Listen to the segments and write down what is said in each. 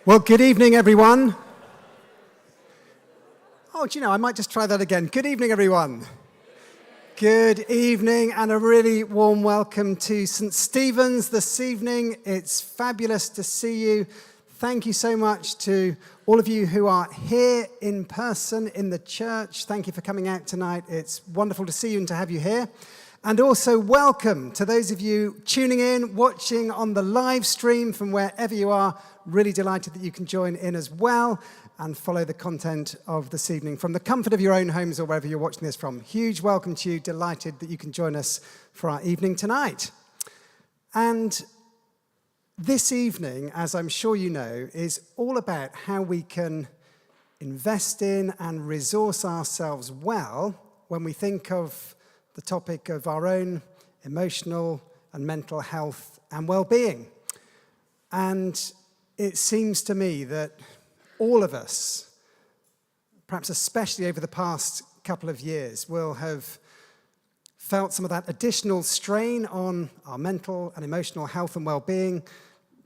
Well, good evening, everyone. Oh, do you know, I might just try that again. Good evening, everyone. Good evening, and a really warm welcome to St. Stephen's this evening. It's fabulous to see you. Thank you so much to all of you who are here in person in the church. Thank you for coming out tonight. It's wonderful to see you and to have you here. And also welcome to those of you tuning in, watching on the live stream from wherever you are. Really delighted that you can join in as well and follow the content of this evening from the comfort of your own homes or wherever you're watching this from. Huge welcome to you. Delighted that you can join us for our evening tonight. And this evening, as I'm sure you know, is all about how we can invest in and resource ourselves well when we think of the topic of our own emotional and mental health and well-being. And it seems to me that all of us, perhaps especially over the past couple of years, will have felt some of that additional strain on our mental and emotional health and well-being,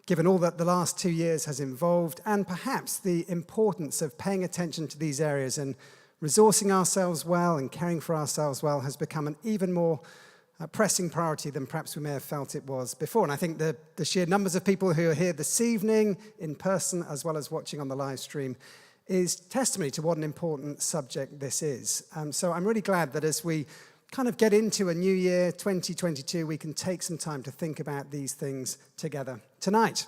given all that the last 2 years has involved, and perhaps the importance of paying attention to these areas and resourcing ourselves well and caring for ourselves well has become an even more pressing priority than perhaps we may have felt it was before. And I think the sheer numbers of people who are here this evening in person as well as watching on the live stream is testimony to what an important subject this is. So I'm really glad that as we kind of get into a new year, 2022, we can take some time to think about these things together tonight.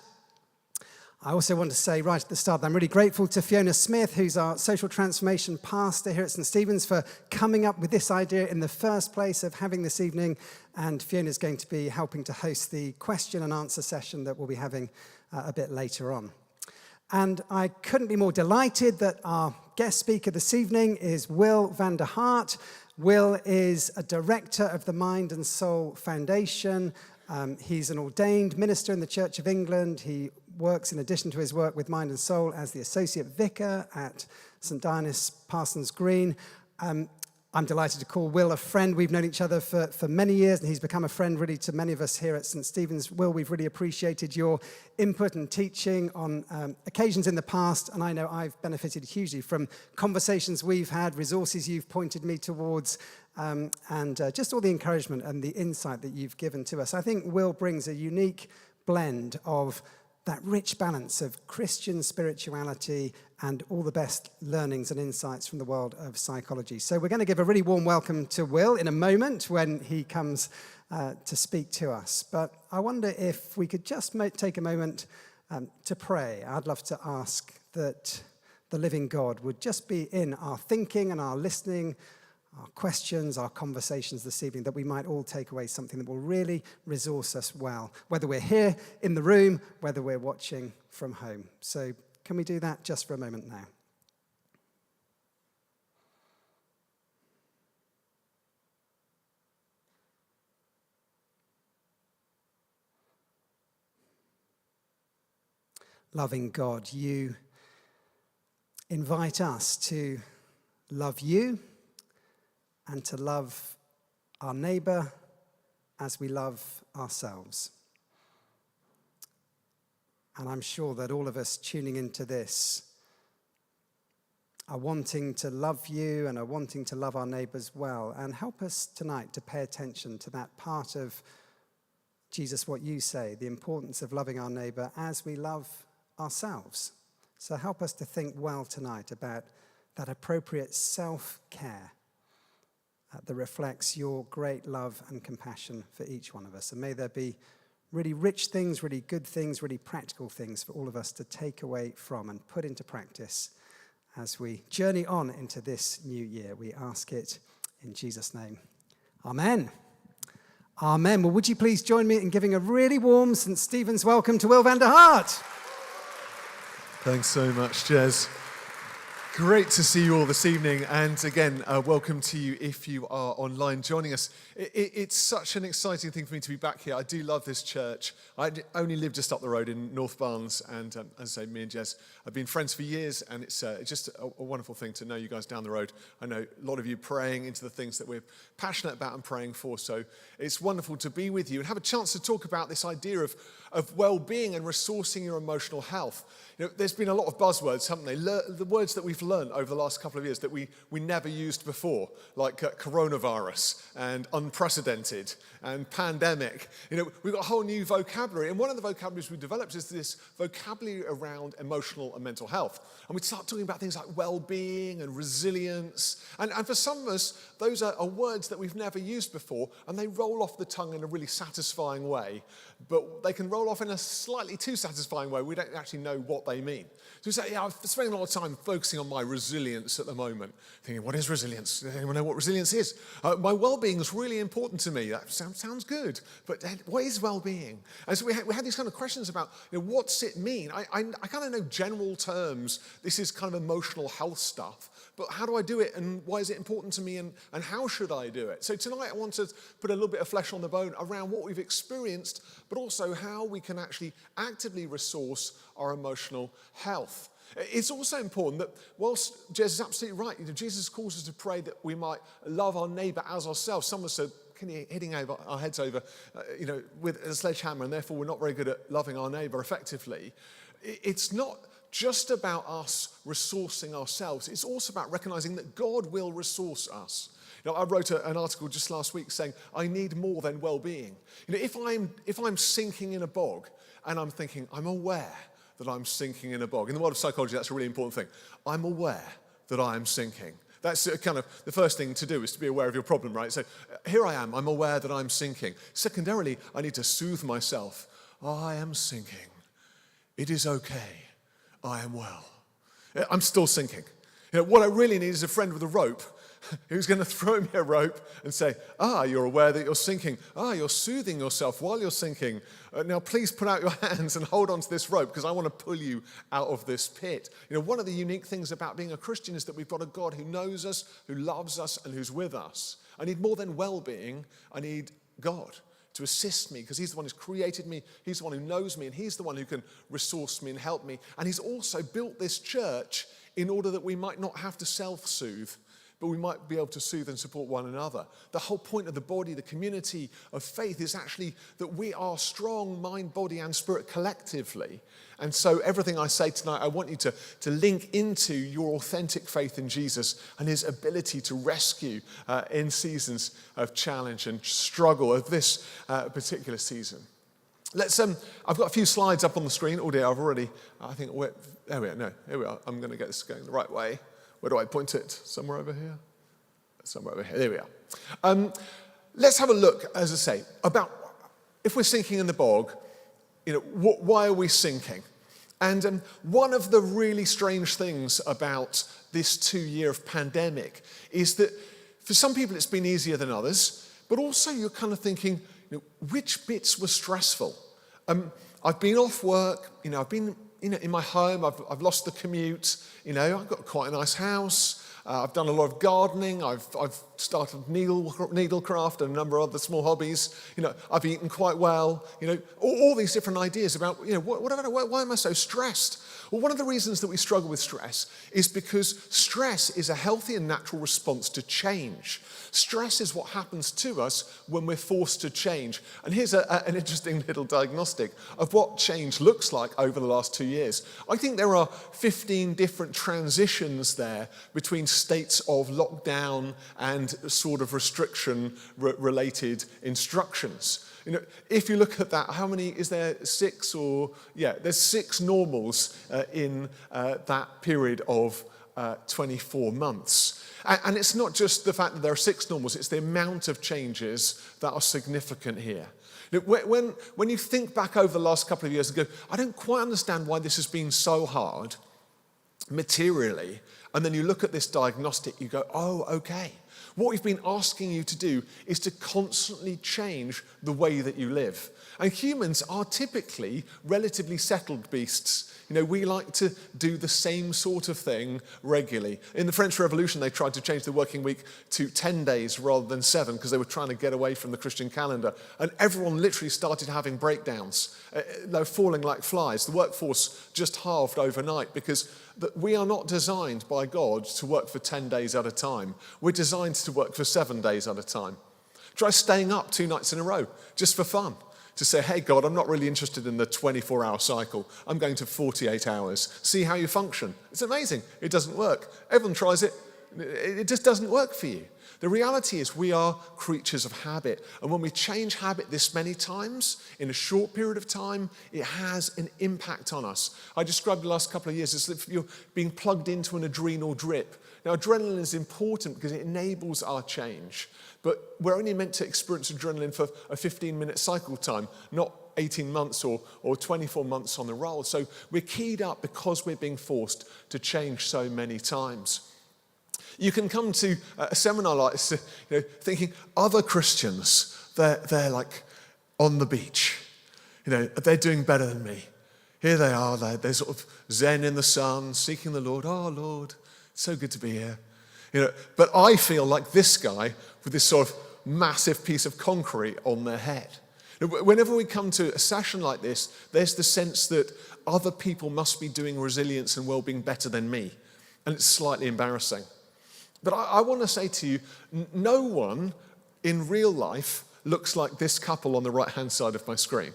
I also want to say right at the start that I'm really grateful to Fiona Smith, who's our social transformation pastor here at St. Stephen's, for coming up with this idea in the first place of having this evening. And Fiona's going to be helping to host the question and answer session that we'll be having a bit later on. And I couldn't be more delighted that our guest speaker this evening is Will van der Hart. Will is a director of the Mind and Soul Foundation. He's an ordained minister in the Church of England. He works, in addition to his work with Mind and Soul, as the associate vicar at St. Dionysus Parsons Green. I'm delighted to call Will a friend. We've known each other for many years, and he's become a friend really to many of us here at St. Stephen's. Will, we've really appreciated your input and teaching on occasions in the past, and I know I've benefited hugely from conversations we've had, resources you've pointed me towards, and just all the encouragement and the insight that you've given to us. I think Will brings a unique blend of that rich balance of Christian spirituality and all the best learnings and insights from the world of psychology. So we're going to give a really warm welcome to Will in a moment when he comes to speak to us. But I wonder if we could just take a moment to pray. I'd love to ask that the living God would just be in our thinking and our listening, our questions, our conversations this evening, that we might all take away something that will really resource us well, whether we're here in the room, whether we're watching from home. So can we do that just for a moment now? Loving God, you invite us to love you and to love our neighbour as we love ourselves. And I'm sure that all of us tuning into this are wanting to love you and are wanting to love our neighbours well. And help us tonight to pay attention to that part of Jesus, what you say, the importance of loving our neighbour as we love ourselves. So help us to think well tonight about that appropriate self-care that reflects your great love and compassion for each one of us. And may there be really rich things, really good things, really practical things for all of us to take away from and put into practice as we journey on into this new year. We ask it in Jesus' name. Amen. Amen. Well, would you please join me in giving a really warm St. Stephen's welcome to Will van der Hart. Thanks so much, Jez. Great to see you all this evening, and again, welcome to you if you are online joining us. It's such an exciting thing for me to be back here. I do love this church. I only live just up the road in North Barnes, and as I say, me and Jez have been friends for years, and it's just a wonderful thing to know you guys down the road. I know a lot of you praying into the things that we're passionate about and praying for, so it's wonderful to be with you and have a chance to talk about this idea of well-being and resourcing your emotional health. You know, there's been a lot of buzzwords, haven't they? The words that we've learned over the last couple of years that we never used before, like coronavirus and unprecedented and pandemic. You know, we've got a whole new vocabulary, and one of the vocabularies we developed is this vocabulary around emotional and mental health. And we start talking about things like well-being and resilience, and for some of us, those are words that we've never used before, and they roll off the tongue in a really satisfying way, but they can roll off in a slightly too satisfying way. We don't actually know what they mean. So we say, yeah, I'm spending a lot of time focusing on my resilience at the moment, thinking, what is resilience? Does anyone know what resilience is? My well-being is really important to me. That sounds good, but what is well-being? And so we had these kind of questions about, you know, what's it mean? I kind of know general terms. This is kind of emotional health stuff. But how do I do it, and why is it important to me, and how should I do it? So tonight I want to put a little bit of flesh on the bone around what we've experienced, but also how we can actually actively resource our emotional health. It's also important that whilst Jez is absolutely right, you know, Jesus calls us to pray that we might love our neighbour as ourselves. Some of us are hitting our heads over, with a sledgehammer, and therefore we're not very good at loving our neighbour effectively. It's not just about us resourcing ourselves. It's also about recognizing that God will resource us. You know, I wrote an article just last week saying, I need more than well-being. You know, if I'm sinking in a bog and I'm thinking, I'm aware that I'm sinking in a bog. In the world of psychology, that's a really important thing. I'm aware that I am sinking. That's kind of the first thing to do, is to be aware of your problem, right? So here I am, I'm aware that I'm sinking. Secondarily, I need to soothe myself. I am sinking. It is okay. I am well. I'm still sinking. You know, what I really need is a friend with a rope who's going to throw me a rope and say, you're aware that you're sinking. You're soothing yourself while you're sinking. Now please put out your hands and hold on to this rope, because I want to pull you out of this pit. You know, one of the unique things about being a Christian is that we've got a God who knows us, who loves us, and who's with us. I need more than well-being. I need God to assist me, because he's the one who's created me, he's the one who knows me, and he's the one who can resource me and help me. And he's also built this church in order that we might not have to self-soothe, but we might be able to soothe and support one another. The whole point of the body, the community of faith, is actually that we are strong, mind, body, and spirit collectively. And so everything I say tonight, I want you to link into your authentic faith in Jesus and his ability to rescue in seasons of challenge and struggle of this particular season. Let's. I've got a few slides up on the screen. Oh dear, there we are. No, here we are. I'm going to get this going the right way. Where do I point it? Somewhere over here? Somewhere over here. There we are. Let's have a look, as I say, about if we're sinking in the bog, you know, why are we sinking? And one of the really strange things about this 2 year of pandemic is that for some people it's been easier than others, but also you're kind of thinking, you know, which bits were stressful? I've been off work, you know, I've been in my home, I've lost the commute, you know, I've got quite a nice house, I've done a lot of gardening, I've started needlecraft and a number of other small hobbies, you know, I've eaten quite well, you know, all these different ideas about, you know, why am I so stressed? Well, one of the reasons that we struggle with stress is because stress is a healthy and natural response to change. Stress is what happens to us when we're forced to change. And here's an interesting little diagnostic of what change looks like over the last 2 years. I think there are 15 different transitions there between states of lockdown and sort of restriction-related instructions. You know, if you look at that, how many is there? 6 or there's 6 normals in that period of 24 months. And it's not just the fact that there are 6 normals, it's the amount of changes that are significant here. When you think back over the last couple of years and go, I don't quite understand why this has been so hard materially, and then you look at this diagnostic, you go, oh, okay. What we've been asking you to do is to constantly change the way that you live. And humans are typically relatively settled beasts. We like to do the same sort of thing regularly. In the French Revolution, they tried to change the working week to 10 days rather than 7 because they were trying to get away from the Christian calendar. And everyone literally started having breakdowns. They were falling like flies. The workforce just halved overnight because we are not designed by God to work for 10 days at a time. We're designed to work for 7 days at a time. Try staying up 2 nights in a row just for fun. To say, hey, God, I'm not really interested in the 24-hour cycle. I'm going to 48 hours. See how you function. It's amazing. It doesn't work. Everyone tries it. It just doesn't work for you. The reality is we are creatures of habit. And when we change habit this many times in a short period of time, it has an impact on us. I described the last couple of years as if you're being plugged into an adrenal drip. Now, adrenaline is important because it enables our change. But we're only meant to experience adrenaline for a 15-minute cycle time, not 18 months or 24 months on the roll. So we're keyed up because we're being forced to change so many times. You can come to a seminar like this, thinking other Christians, they're like on the beach. They're doing better than me. Here they are, they're sort of zen in the sun, seeking the Lord. Oh, Lord, it's so good to be here. But I feel like this guy with this sort of massive piece of concrete on their head. Whenever we come to a session like this, there's the sense that other people must be doing resilience and well-being better than me. And it's slightly embarrassing. But I want to say to you, no one in real life looks like this couple on the right-hand side of my screen.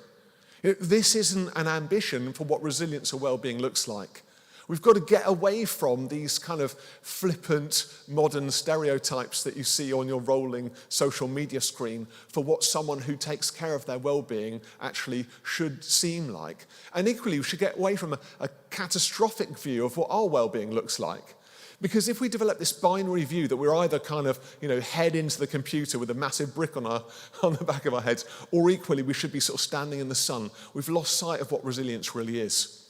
This isn't an ambition for what resilience or well-being looks like. We've got to get away from these kind of flippant modern stereotypes that you see on your rolling social media screen for what someone who takes care of their well-being actually should seem like. And equally, we should get away from a catastrophic view of what our well-being looks like. Because if we develop this binary view that we're either kind of, head into the computer with a massive brick on the back of our heads, or equally we should be sort of standing in the sun, we've lost sight of what resilience really is.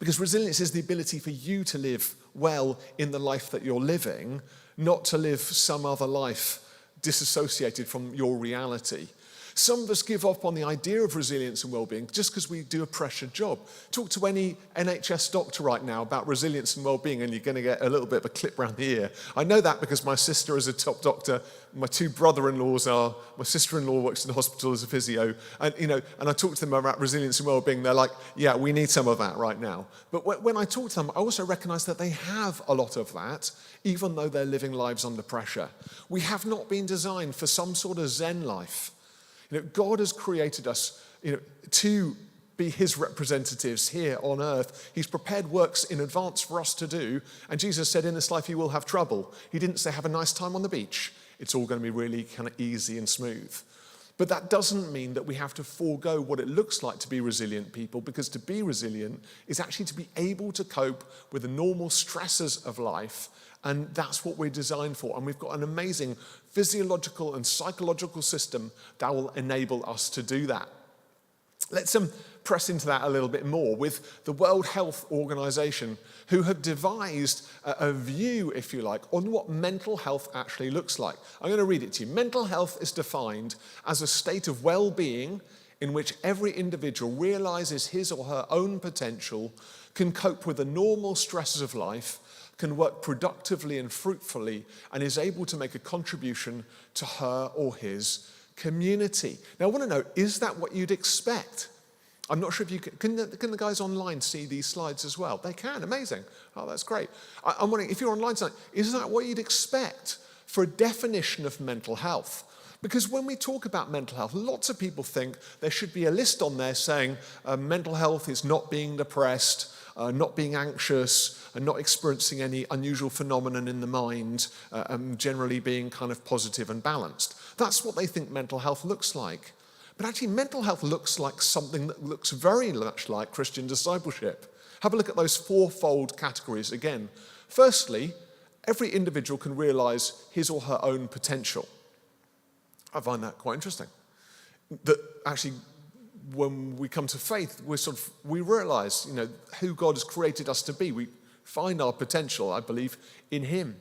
Because resilience is the ability for you to live well in the life that you're living, not to live some other life disassociated from your reality. Some of us give up on the idea of resilience and well-being just because we do a pressured job. Talk to any NHS doctor right now about resilience and well-being and you're going to get a little bit of a clip round the ear. I know that because my sister is a top doctor. My 2 brother-in-laws are, my sister-in-law works in the hospital as a physio. And I talk to them about resilience and well-being. They're like, yeah, we need some of that right now. But when I talk to them, I also recognize that they have a lot of that, even though they're living lives under pressure. We have not been designed for some sort of Zen life. God has created us, to be his representatives here on earth. He's prepared works in advance for us to do. And Jesus said, in this life you will have trouble. He didn't say, have a nice time on the beach. It's all going to be really kind of easy and smooth. But that doesn't mean that we have to forego what it looks like to be resilient people, because to be resilient is actually to be able to cope with the normal stresses of life. And that's what we're designed for. And we've got an amazing physiological and psychological system that will enable us to do that. Let's press into that a little bit more with the World Health Organization, who have devised a view, if you like, on what mental health actually looks like. I'm going to read it to you. Mental health is defined as a state of well-being in which every individual realizes his or her own potential, can cope with the normal stresses of life, can work productively and fruitfully, and is able to make a contribution to her or his community. Now, I want to know, is that what you'd expect? I'm not sure if you can the guys online see these slides as well? They can, amazing. Oh, that's great. I'm wondering, if you're online tonight, is that what you'd expect for a definition of mental health? Because when we talk about mental health, lots of people think there should be a list on there saying mental health is not being depressed, not being anxious, and not experiencing any unusual phenomenon in the mind, generally being kind of positive and balanced. That's what they think mental health looks like. But actually, mental health looks like something that looks very much like Christian discipleship. Have a look at those 4-fold categories again. Firstly, every individual can realize his or her own potential. I find that quite interesting. That actually, when we come to faith, we realize, who God has created us to be. We find our potential, I believe, in him.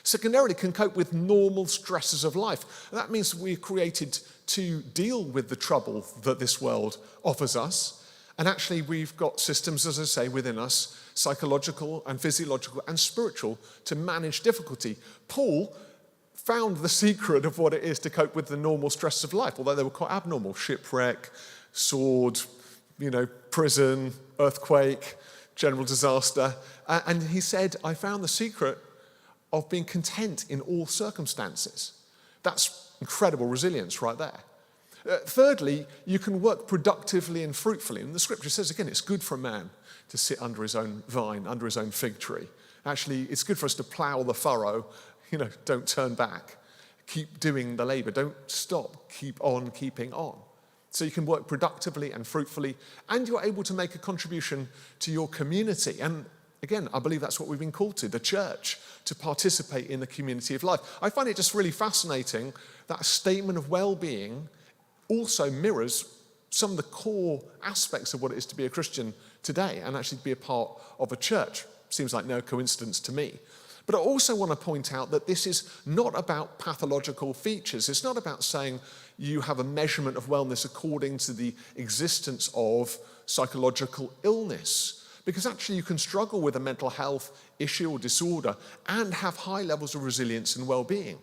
Secondarily, can cope with normal stresses of life. That means we're created to deal with the trouble that this world offers us. And actually, we've got systems, as I say, within us, psychological and physiological and spiritual, to manage difficulty. Paul found the secret of what it is to cope with the normal stresses of life, although they were quite abnormal. Shipwreck, sword, prison, earthquake, general disaster. And he said, I found the secret of being content in all circumstances. That's incredible resilience right there. Thirdly, you can work productively and fruitfully. And the scripture says, again, it's good for a man to sit under his own vine, under his own fig tree. Actually, it's good for us to plow the furrow. Don't turn back. Keep doing the labor. Don't stop. Keep on keeping on. So you can work productively and fruitfully, and you're able to make a contribution to your community. And again, I believe that's what we've been called to, the church, to participate in the community of life. I find it just really fascinating that a statement of well-being also mirrors some of the core aspects of what it is to be a Christian today and actually be a part of a church. Seems like no coincidence to me. But I also want to point out that this is not about pathological features. It's not about saying you have a measurement of wellness according to the existence of psychological illness. Because actually you can struggle with a mental health issue or disorder and have high levels of resilience and well-being.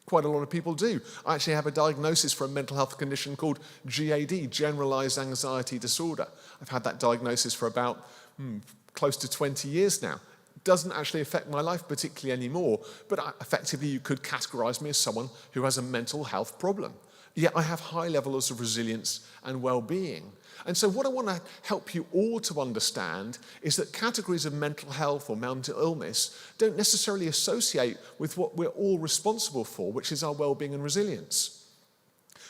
Quite a lot of people do. I actually have a diagnosis for a mental health condition called GAD, Generalized Anxiety Disorder. I've had that diagnosis for about close to 20 years now. Doesn't actually affect my life particularly anymore, but effectively you could categorize me as someone who has a mental health problem. Yet I have high levels of resilience and well-being. And so what I want to help you all to understand is that categories of mental health or mental illness don't necessarily associate with what we're all responsible for, which is our well-being and resilience.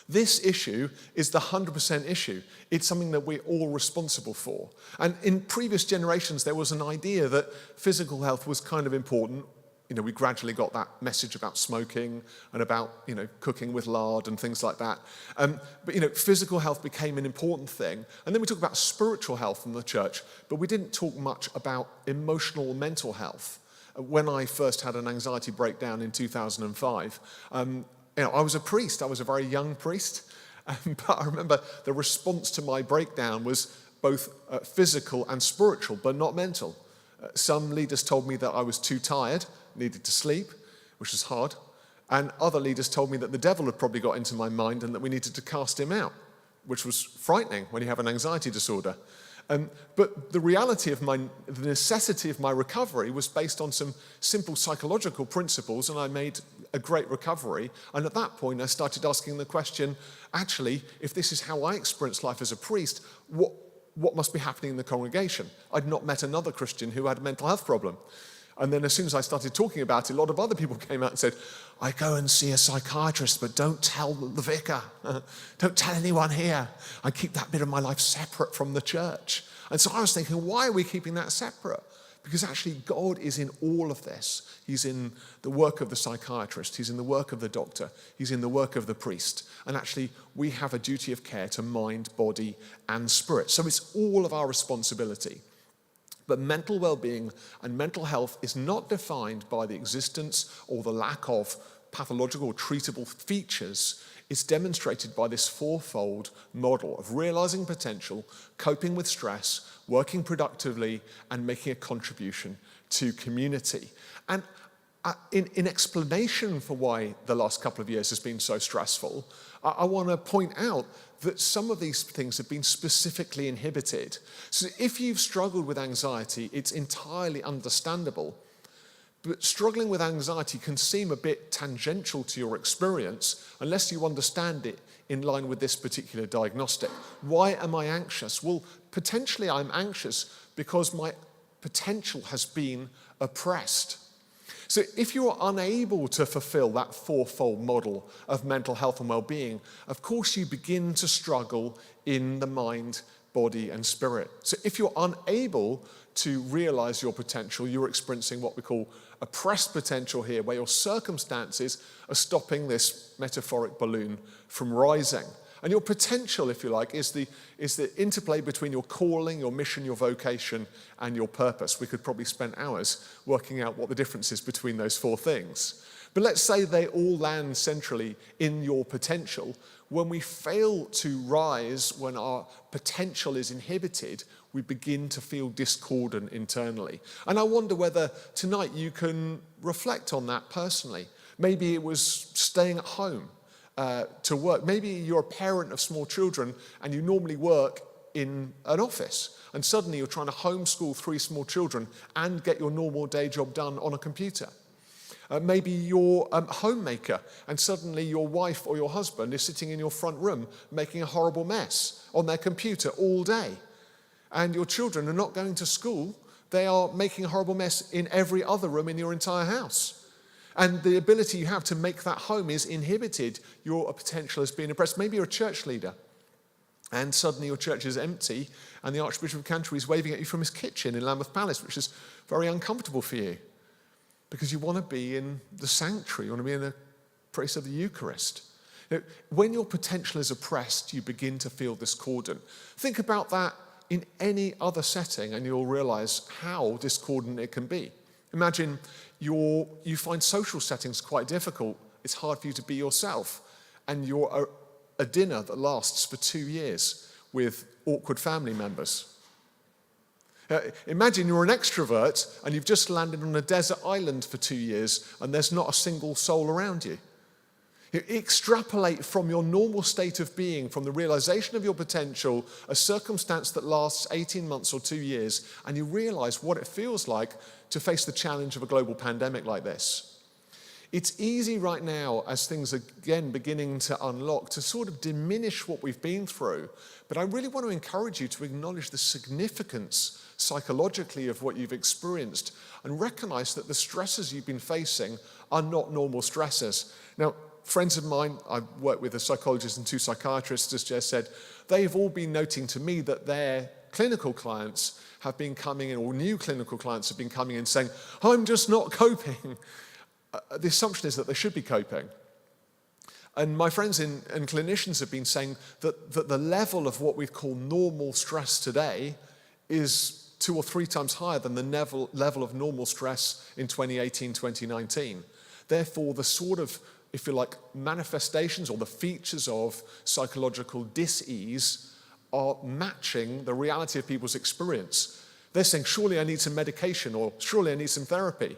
This issue is the 100% issue. It's something that we're all responsible for. And in previous generations, there was an idea that physical health was kind of important. We gradually got that message about smoking and about, cooking with lard and things like that. But physical health became an important thing. And then we talk about spiritual health in the church, but we didn't talk much about emotional or mental health. When I first had an anxiety breakdown in 2005, I was a priest. I was a very young priest. But I remember the response to my breakdown was both physical and spiritual, but not mental. Some leaders told me that I was too tired, needed to sleep, which was hard. And other leaders told me that the devil had probably got into my mind and that we needed to cast him out, which was frightening when you have an anxiety disorder. But the reality of the necessity of my recovery was based on some simple psychological principles, and I made a great recovery. And at that point, I started asking the question, actually, if this is how I experience life as a priest, what must be happening in the congregation? I'd not met another Christian who had a mental health problem. And then as soon as I started talking about it, a lot of other people came out and said, I go and see a psychiatrist, but don't tell the vicar. Don't tell anyone here. I keep that bit of my life separate from the church. And so I was thinking, why are we keeping that separate? Because actually God is in all of this. He's in the work of the psychiatrist. He's in the work of the doctor. He's in the work of the priest. And actually we have a duty of care to mind, body, and spirit. So it's all of our responsibility. But mental well-being and mental health is not defined by the existence or the lack of pathological or treatable features. It's demonstrated by this fourfold model of realizing potential, coping with stress, working productively, and making a contribution to community. And in explanation for why the last couple of years has been so stressful, I want to point out that some of these things have been specifically inhibited. So if you've struggled with anxiety, it's entirely understandable. But struggling with anxiety can seem a bit tangential to your experience unless you understand it in line with this particular diagnostic. Why am I anxious? Well, potentially I'm anxious because my potential has been oppressed. So if you're unable to fulfill that fourfold model of mental health and well-being, of course you begin to struggle in the mind, body, and spirit. So if you're unable to realize your potential, you're experiencing what we call oppressed potential here, where your circumstances are stopping this metaphoric balloon from rising. And your potential, if you like, is the interplay between your calling, your mission, your vocation, and your purpose. We could probably spend hours working out what the difference is between those four things. But let's say they all land centrally in your potential. When we fail to rise, when our potential is inhibited, we begin to feel discordant internally. And I wonder whether tonight you can reflect on that personally. Maybe it was staying at home to work. Maybe you're a parent of small children and you normally work in an office. And suddenly you're trying to homeschool 3 small children and get your normal day job done on a computer. Maybe you're a homemaker and suddenly your wife or your husband is sitting in your front room making a horrible mess on their computer all day. And your children are not going to school. They are making a horrible mess in every other room in your entire house. And the ability you have to make that home is inhibited. Your potential is being oppressed. Maybe you're a church leader and suddenly your church is empty and the Archbishop of Canterbury is waving at you from his kitchen in Lambeth Palace, which is very uncomfortable for you because you want to be in the sanctuary. You want to be in the place of the Eucharist. You know, when your potential is oppressed, you begin to feel discordant. Think about that in any other setting and you'll realize how discordant it can be. Imagine you find social settings quite difficult. It's hard for you to be yourself. And you're a dinner that lasts for 2 years with awkward family members. Imagine you're an extrovert and you've just landed on a desert island for 2 years and there's not a single soul around you. Extrapolate from your normal state of being, from the realization of your potential, a circumstance that lasts 18 months or 2 years, and you realize what it feels like to face the challenge of a global pandemic like this. It's easy right now, as things are again beginning to unlock, to sort of diminish what we've been through. But I really want to encourage you to acknowledge the significance psychologically of what you've experienced and recognize that the stresses you've been facing are not normal stresses. Now, friends of mine, I've worked with a psychologist and 2 psychiatrists, as Jess said, they've all been noting to me that their clinical clients have been coming in, or new clinical clients have been coming in saying, I'm just not coping. The assumption is that they should be coping. And my friends and clinicians have been saying that the level of what we call normal stress today is 2 or 3 times higher than the level of normal stress in 2018, 2019. Therefore, the sort of, if you like, manifestations or the features of psychological dis-ease are matching the reality of people's experience. They're saying, surely I need some medication, or surely I need some therapy.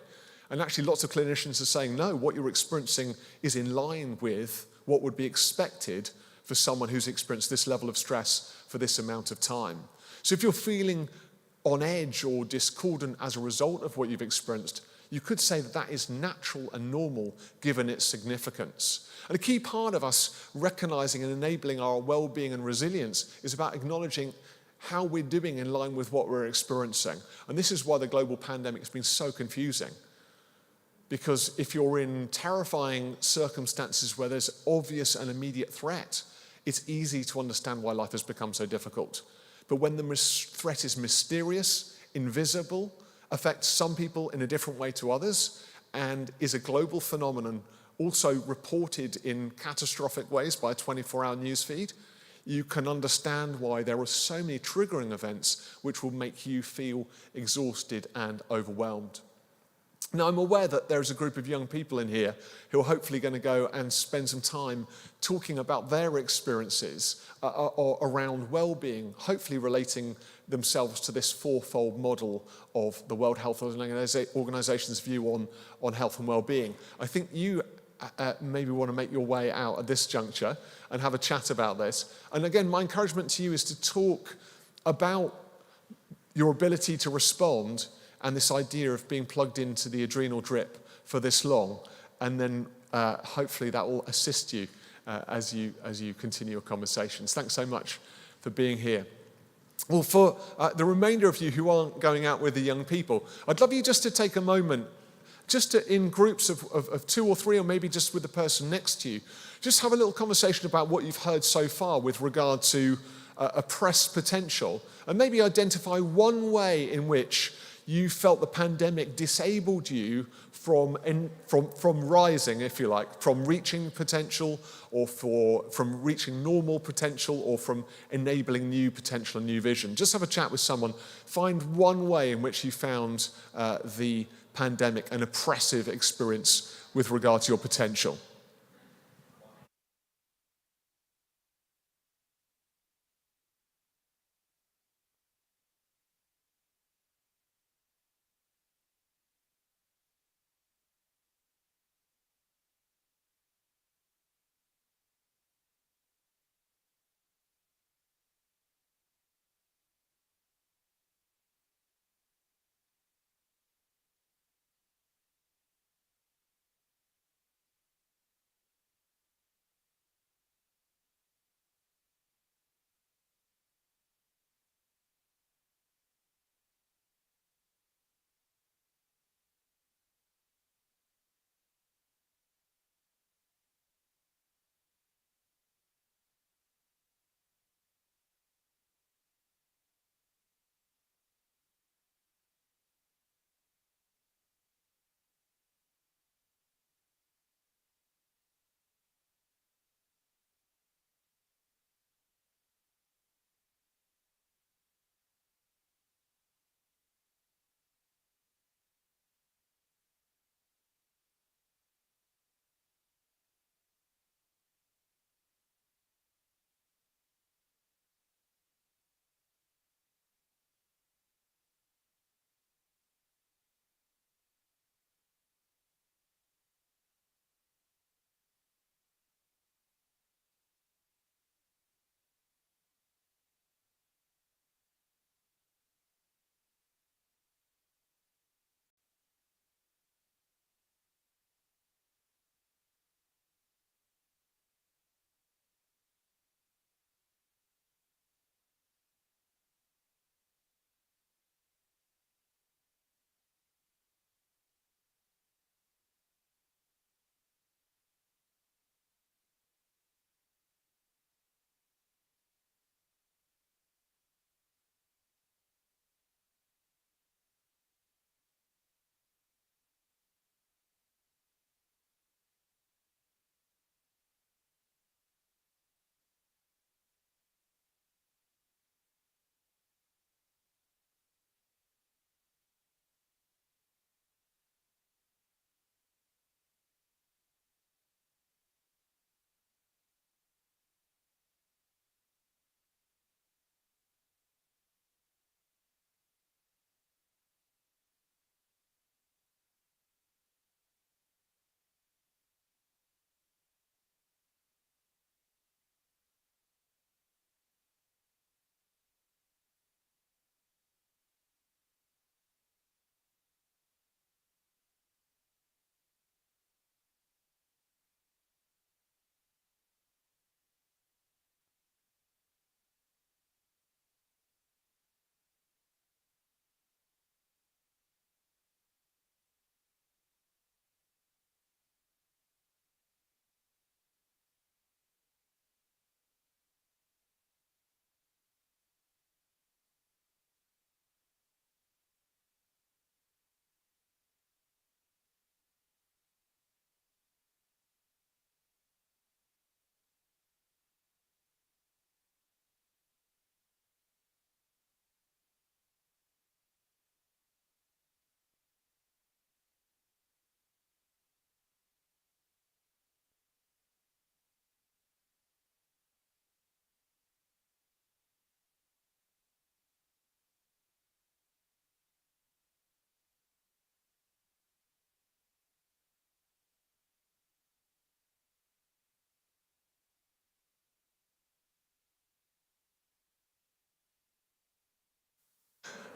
And actually lots of clinicians are saying, no, what you're experiencing is in line with what would be expected for someone who's experienced this level of stress for this amount of time. So if you're feeling on edge or discordant as a result of what you've experienced, you could say that that is natural and normal given its significance. And a key part of us recognizing and enabling our well-being and resilience is about acknowledging how we're doing in line with what we're experiencing. And this is why the global pandemic has been so confusing. Because if you're in terrifying circumstances where there's obvious and immediate threat, it's easy to understand why life has become so difficult. But when the threat is mysterious, invisible, affects some people in a different way to others, and is a global phenomenon, also reported in catastrophic ways by a 24-hour news feed, you can understand why there are so many triggering events which will make you feel exhausted and overwhelmed. Now, I'm aware that there's a group of young people in here who are hopefully going to go and spend some time talking about their experiences around well-being, hopefully relating themselves to this fourfold model of the World Health Organization's view on health and well-being. I think you maybe want to make your way out at this juncture and have a chat about this. And again, my encouragement to you is to talk about your ability to respond and this idea of being plugged into the adrenal drip for this long, and then hopefully that will assist you as you continue your conversations. Thanks so much for being here. Well, for the remainder of you who aren't going out with the young people, I'd love you just to take a moment, just to, in groups of 2 or 3, or maybe just with the person next to you, just have a little conversation about what you've heard so far with regard to oppressed potential, and maybe identify one way in which you felt the pandemic disabled you from rising, if you like, from reaching potential, or from reaching normal potential, or from enabling new potential and new vision. Just have a chat with someone. Find one way in which you found the pandemic an oppressive experience with regard to your potential.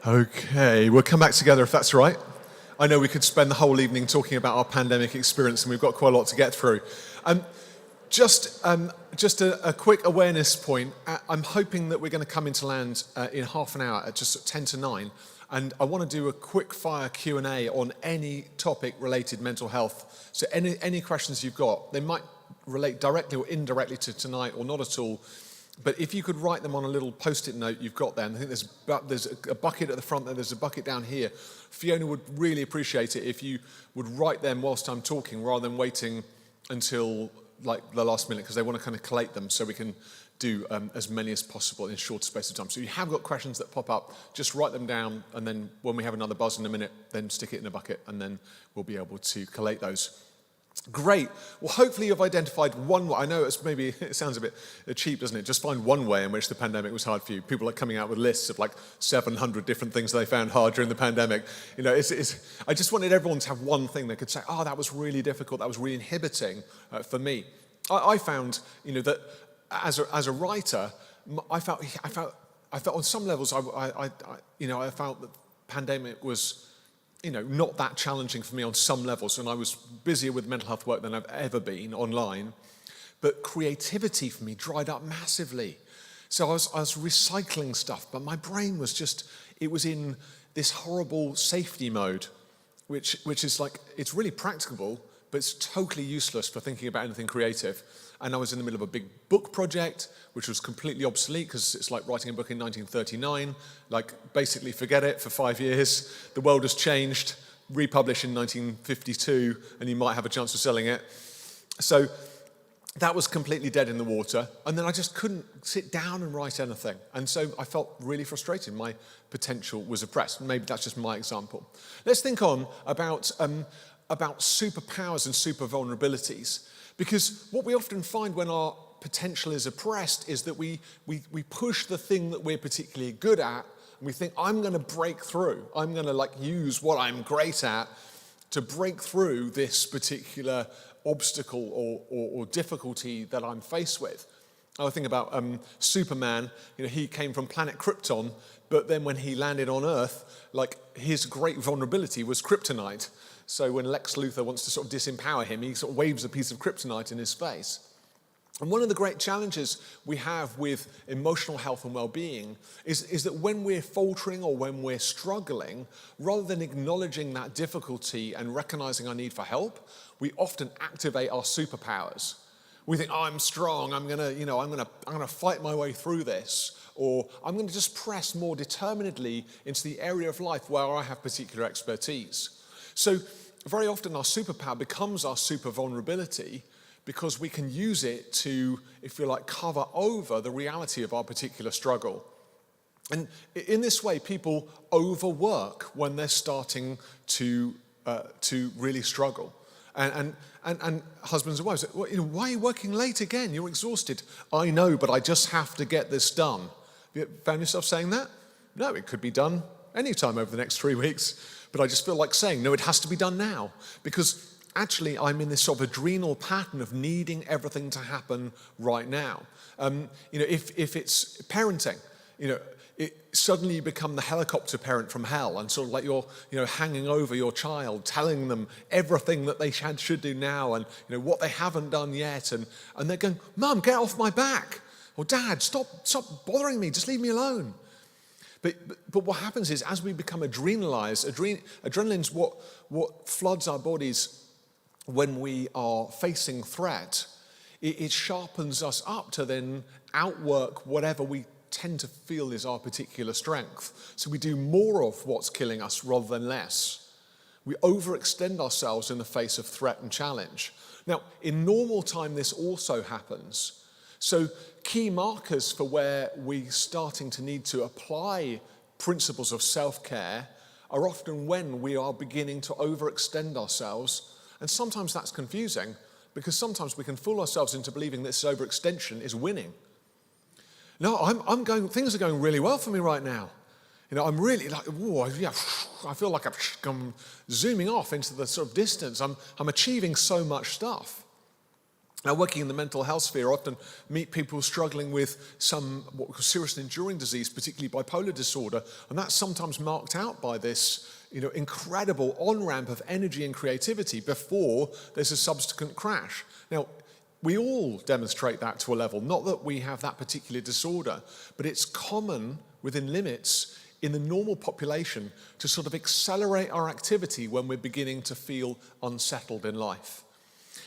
Okay, we'll come back together if that's all right. I know we could spend the whole evening talking about our pandemic experience, and we've got quite a lot to get through. Um, just a quick awareness point. I'm hoping that we're going to come into land in half an hour at just 10 to 9. And I want to do a quick fire Q&A on any topic related mental health. So any questions you've got, they might relate directly or indirectly to tonight or not at all. But if you could write them on a little post-it note you've got there, and I think there's a bucket at the front there, there's a bucket down here. Fiona would really appreciate it if you would write them whilst I'm talking rather than waiting until like the last minute, because they want to kind of collate them so we can do as many as possible in a shorter space of time. So if you have got questions that pop up, just write them down, and then when we have another buzz in a minute, then stick it in a bucket, and then we'll be able to collate those. Great. Well, hopefully you've identified one way. I know it sounds a bit cheap, doesn't it? Just find one way in which the pandemic was hard for you. People are coming out with lists of like 700 different things they found hard during the pandemic. You know, I just wanted everyone to have one thing they could say, oh, that was really difficult, that was really inhibiting for me. I found, you know, that as a writer, I felt on some levels, I felt that pandemic was, you know, not that challenging for me on some levels, and I was busier with mental health work than I've ever been online. But creativity for me dried up massively. So I was recycling stuff, but my brain was it was in this horrible safety mode, which is like, it's really practicable, but it's totally useless for thinking about anything creative. And I was in the middle of a big book project, which was completely obsolete because it's like writing a book in 1939. Like, basically forget it for 5 years. The world has changed. Republish in 1952, and you might have a chance of selling it. So that was completely dead in the water. And then I just couldn't sit down and write anything. And so I felt really frustrated. My potential was oppressed. Maybe that's just my example. Let's think on about superpowers and super vulnerabilities. Because what we often find when our potential is oppressed is that we push the thing that we're particularly good at, and we think, I'm going to break through. I'm going to use what I'm great at to break through this particular obstacle or difficulty that I'm faced with. I think about Superman. You know, he came from planet Krypton, but then when he landed on Earth, his great vulnerability was kryptonite. So when Lex Luthor wants to sort of disempower him, he sort of waves a piece of kryptonite in his face. And one of the great challenges we have with emotional health and well-being is that when we're faltering or when we're struggling, rather than acknowledging that difficulty and recognizing our need for help, we often activate our superpowers. We think, oh, I'm strong, I'm gonna fight my way through this, or I'm gonna just press more determinedly into the area of life where I have particular expertise. So very often our superpower becomes our super vulnerability because we can use it to, if you like, cover over the reality of our particular struggle. And in this way, people overwork when they're starting to really struggle. And husbands and wives, well, why are you working late again? You're exhausted. I know, but I just have to get this done. Have you found yourself saying that? No, it could be done anytime over the next 3 weeks. But I just feel like saying, no, it has to be done now. Because actually, I'm in this sort of adrenal pattern of needing everything to happen right now. If it's parenting, suddenly you become the helicopter parent from hell, and sort of like you're, hanging over your child, telling them everything that they should do now, and what they haven't done yet, and they're going, Mum, get off my back, or Dad, stop bothering me, just leave me alone. But what happens is, as we become adrenalized, adrenaline's what floods our bodies when we are facing threat. It sharpens us up to then outwork whatever we tend to feel is our particular strength. So we do more of what's killing us rather than less. We overextend ourselves in the face of threat and challenge. Now, in normal time, this also happens. So key markers for where we're starting to need to apply principles of self-care are often when we are beginning to overextend ourselves. And sometimes that's confusing, because sometimes we can fool ourselves into believing this overextension is winning. No, things are going really well for me right now. I'm really I feel like I'm zooming off into the sort of distance. I'm achieving so much stuff. Now, working in the mental health sphere, I often meet people struggling with some serious and enduring disease, particularly bipolar disorder, and that's sometimes marked out by this, incredible on-ramp of energy and creativity before there's a subsequent crash. Now, we all demonstrate that to a level, not that we have that particular disorder, but it's common within limits in the normal population to sort of accelerate our activity when we're beginning to feel unsettled in life.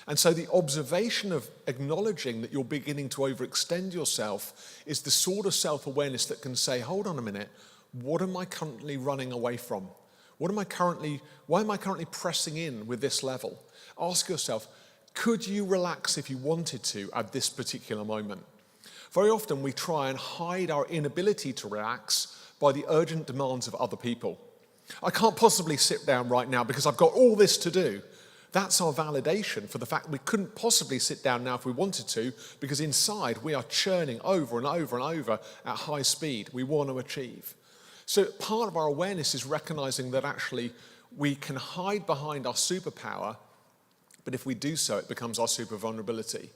And so the observation of acknowledging that you're beginning to overextend yourself is the sort of self-awareness that can say, hold on a minute, what am I currently running away from? Why am I currently pressing in with this level? Ask yourself, could you relax if you wanted to at this particular moment? Very often we try and hide our inability to relax by the urgent demands of other people. I can't possibly sit down right now because I've got all this to do. That's our validation for the fact we couldn't possibly sit down now if we wanted to, because inside we are churning over and over and over at high speed. We want to achieve. So part of our awareness is recognizing that actually we can hide behind our superpower, but if we do so, it becomes our super vulnerability.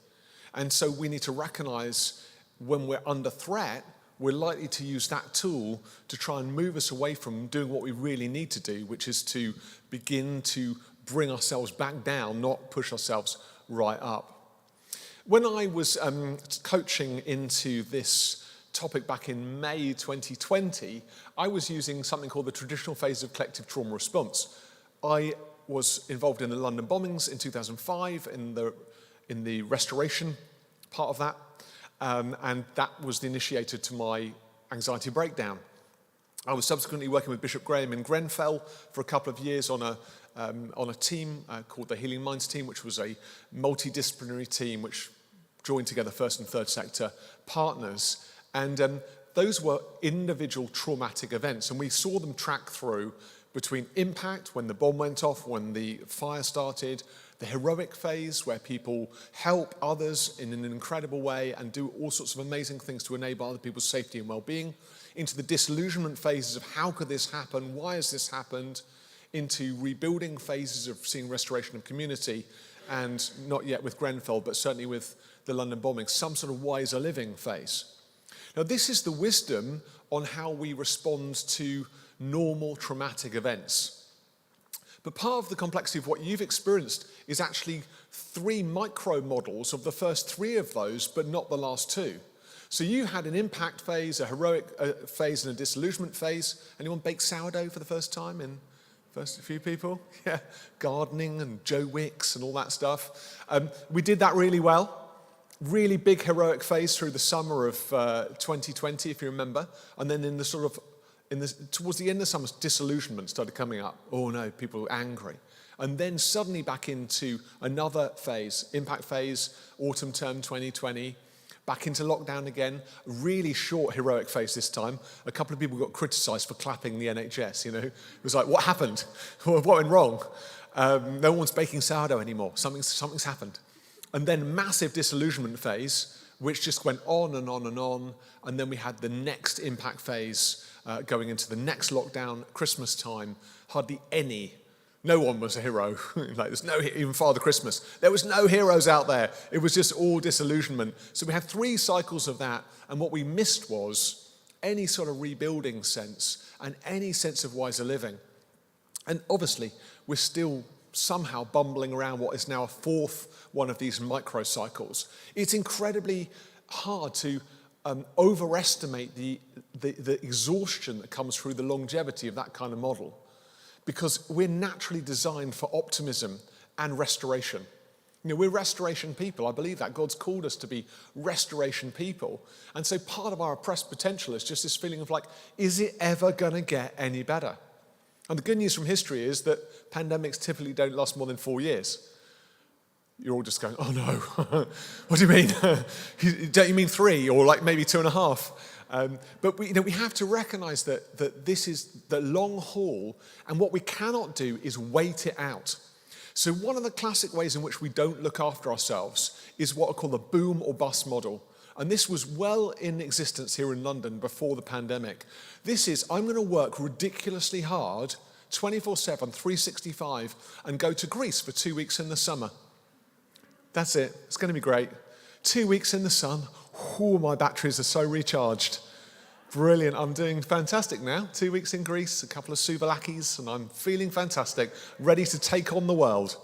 And so we need to recognize when we're under threat, we're likely to use that tool to try and move us away from doing what we really need to do, which is to begin to bring ourselves back down, not push ourselves right up. When I was coaching into this topic back in May 2020, I was using something called the traditional phase of collective trauma response. I was involved in the London bombings in 2005 in the restoration part of that, and that was the initiator to my anxiety breakdown. I was subsequently working with Bishop Graham in Grenfell for a couple of years on a team called the Healing Minds team, which was a multidisciplinary team which joined together first and third sector partners. And those were individual traumatic events, and we saw them track through between impact, when the bomb went off, when the fire started, the heroic phase, where people help others in an incredible way and do all sorts of amazing things to enable other people's safety and well-being, into the disillusionment phases of how could this happen, why has this happened, into rebuilding phases of seeing restoration of community, and not yet with Grenfell, but certainly with the London bombing, some sort of wiser living phase. Now, this is the wisdom on how we respond to normal traumatic events. But part of the complexity of what you've experienced is actually 3 micro models of the first 3 of those, but not the last 2. So you had an impact phase, a heroic phase, and a disillusionment phase. Anyone bake sourdough for the first time? First few people? Yeah, gardening and Joe Wicks and all that stuff. We did that really well. Really big heroic phase through the summer of 2020, if you remember. And then towards the end of the summer, disillusionment started coming up. Oh no, people were angry. And then suddenly back into another phase, impact phase, autumn term 2020, back into lockdown again, really short heroic phase this time. A couple of people got criticised for clapping the NHS, you know. It was like, what happened? What went wrong? No one's baking sourdough anymore. Something's happened. And then massive disillusionment phase, which just went on and on and on. And then we had the next impact phase going into the next lockdown, Christmas time. Hardly any. No one was a hero. Like there's no, even Father Christmas. There was no heroes out there. It was just all disillusionment. So we had 3 cycles of that. And what we missed was any sort of rebuilding sense and any sense of wiser living. And obviously, we're still somehow bumbling around what is now a 4th one of these microcycles. It's incredibly hard to overestimate the exhaustion that comes through the longevity of that kind of model, because we're naturally designed for optimism and restoration. You know, we're restoration people. I believe that. God's called us to be restoration people. And so part of our oppressed potential is just this feeling of like, is it ever going to get any better? And the good news from history is that pandemics typically don't last more than 4 years. You're all just going, oh no, what do you mean? Don't you mean 3 or like maybe 2.5? But we have to recognize that this is the long haul, and what we cannot do is wait it out. So one of the classic ways in which we don't look after ourselves is what are called the boom or bust model. And this was well in existence here in London before the pandemic. This is, I'm going to work ridiculously hard, 24/7, 365, and go to Greece for 2 weeks in the summer. That's it. It's going to be great. 2 weeks in the sun. Ooh, my batteries are so recharged. Brilliant. I'm doing fantastic now. 2 weeks in Greece, a couple of souvlakis, and I'm feeling fantastic, ready to take on the world.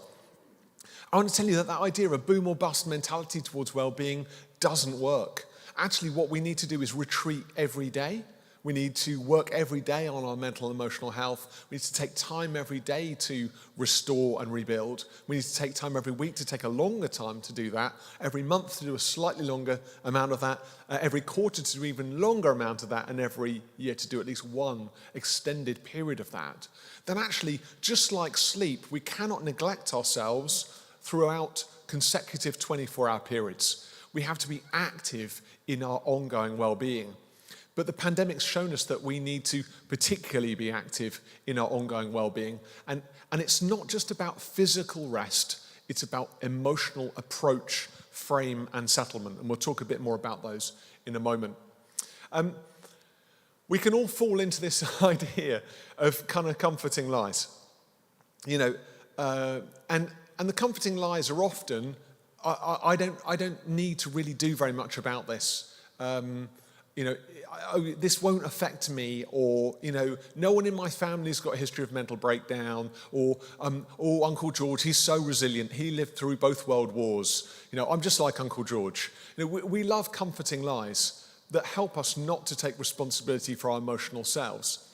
I want to tell you that idea of a boom or bust mentality towards well-being doesn't work. Actually, what we need to do is retreat every day. We need to work every day on our mental and emotional health. We need to take time every day to restore and rebuild. We need to take time every week to take a longer time to do that, every month to do a slightly longer amount of that, every quarter to do even longer amount of that, and every year to do at least one extended period of that. Then actually, just like sleep, we cannot neglect ourselves throughout consecutive 24-hour periods. We have to be active in our ongoing well-being. But the pandemic's shown us that we need to particularly be active in our ongoing well-being. And it's not just about physical rest, it's about emotional approach, frame, and settlement. And we'll talk a bit more about those in a moment. We can all fall into this idea of kind of comforting lies. And the comforting lies are often, I don't need to really do very much about this. This won't affect me, or, no one in my family's got a history of mental breakdown, or Uncle George, he's so resilient, he lived through both world wars. I'm just like Uncle George. We love comforting lies that help us not to take responsibility for our emotional selves.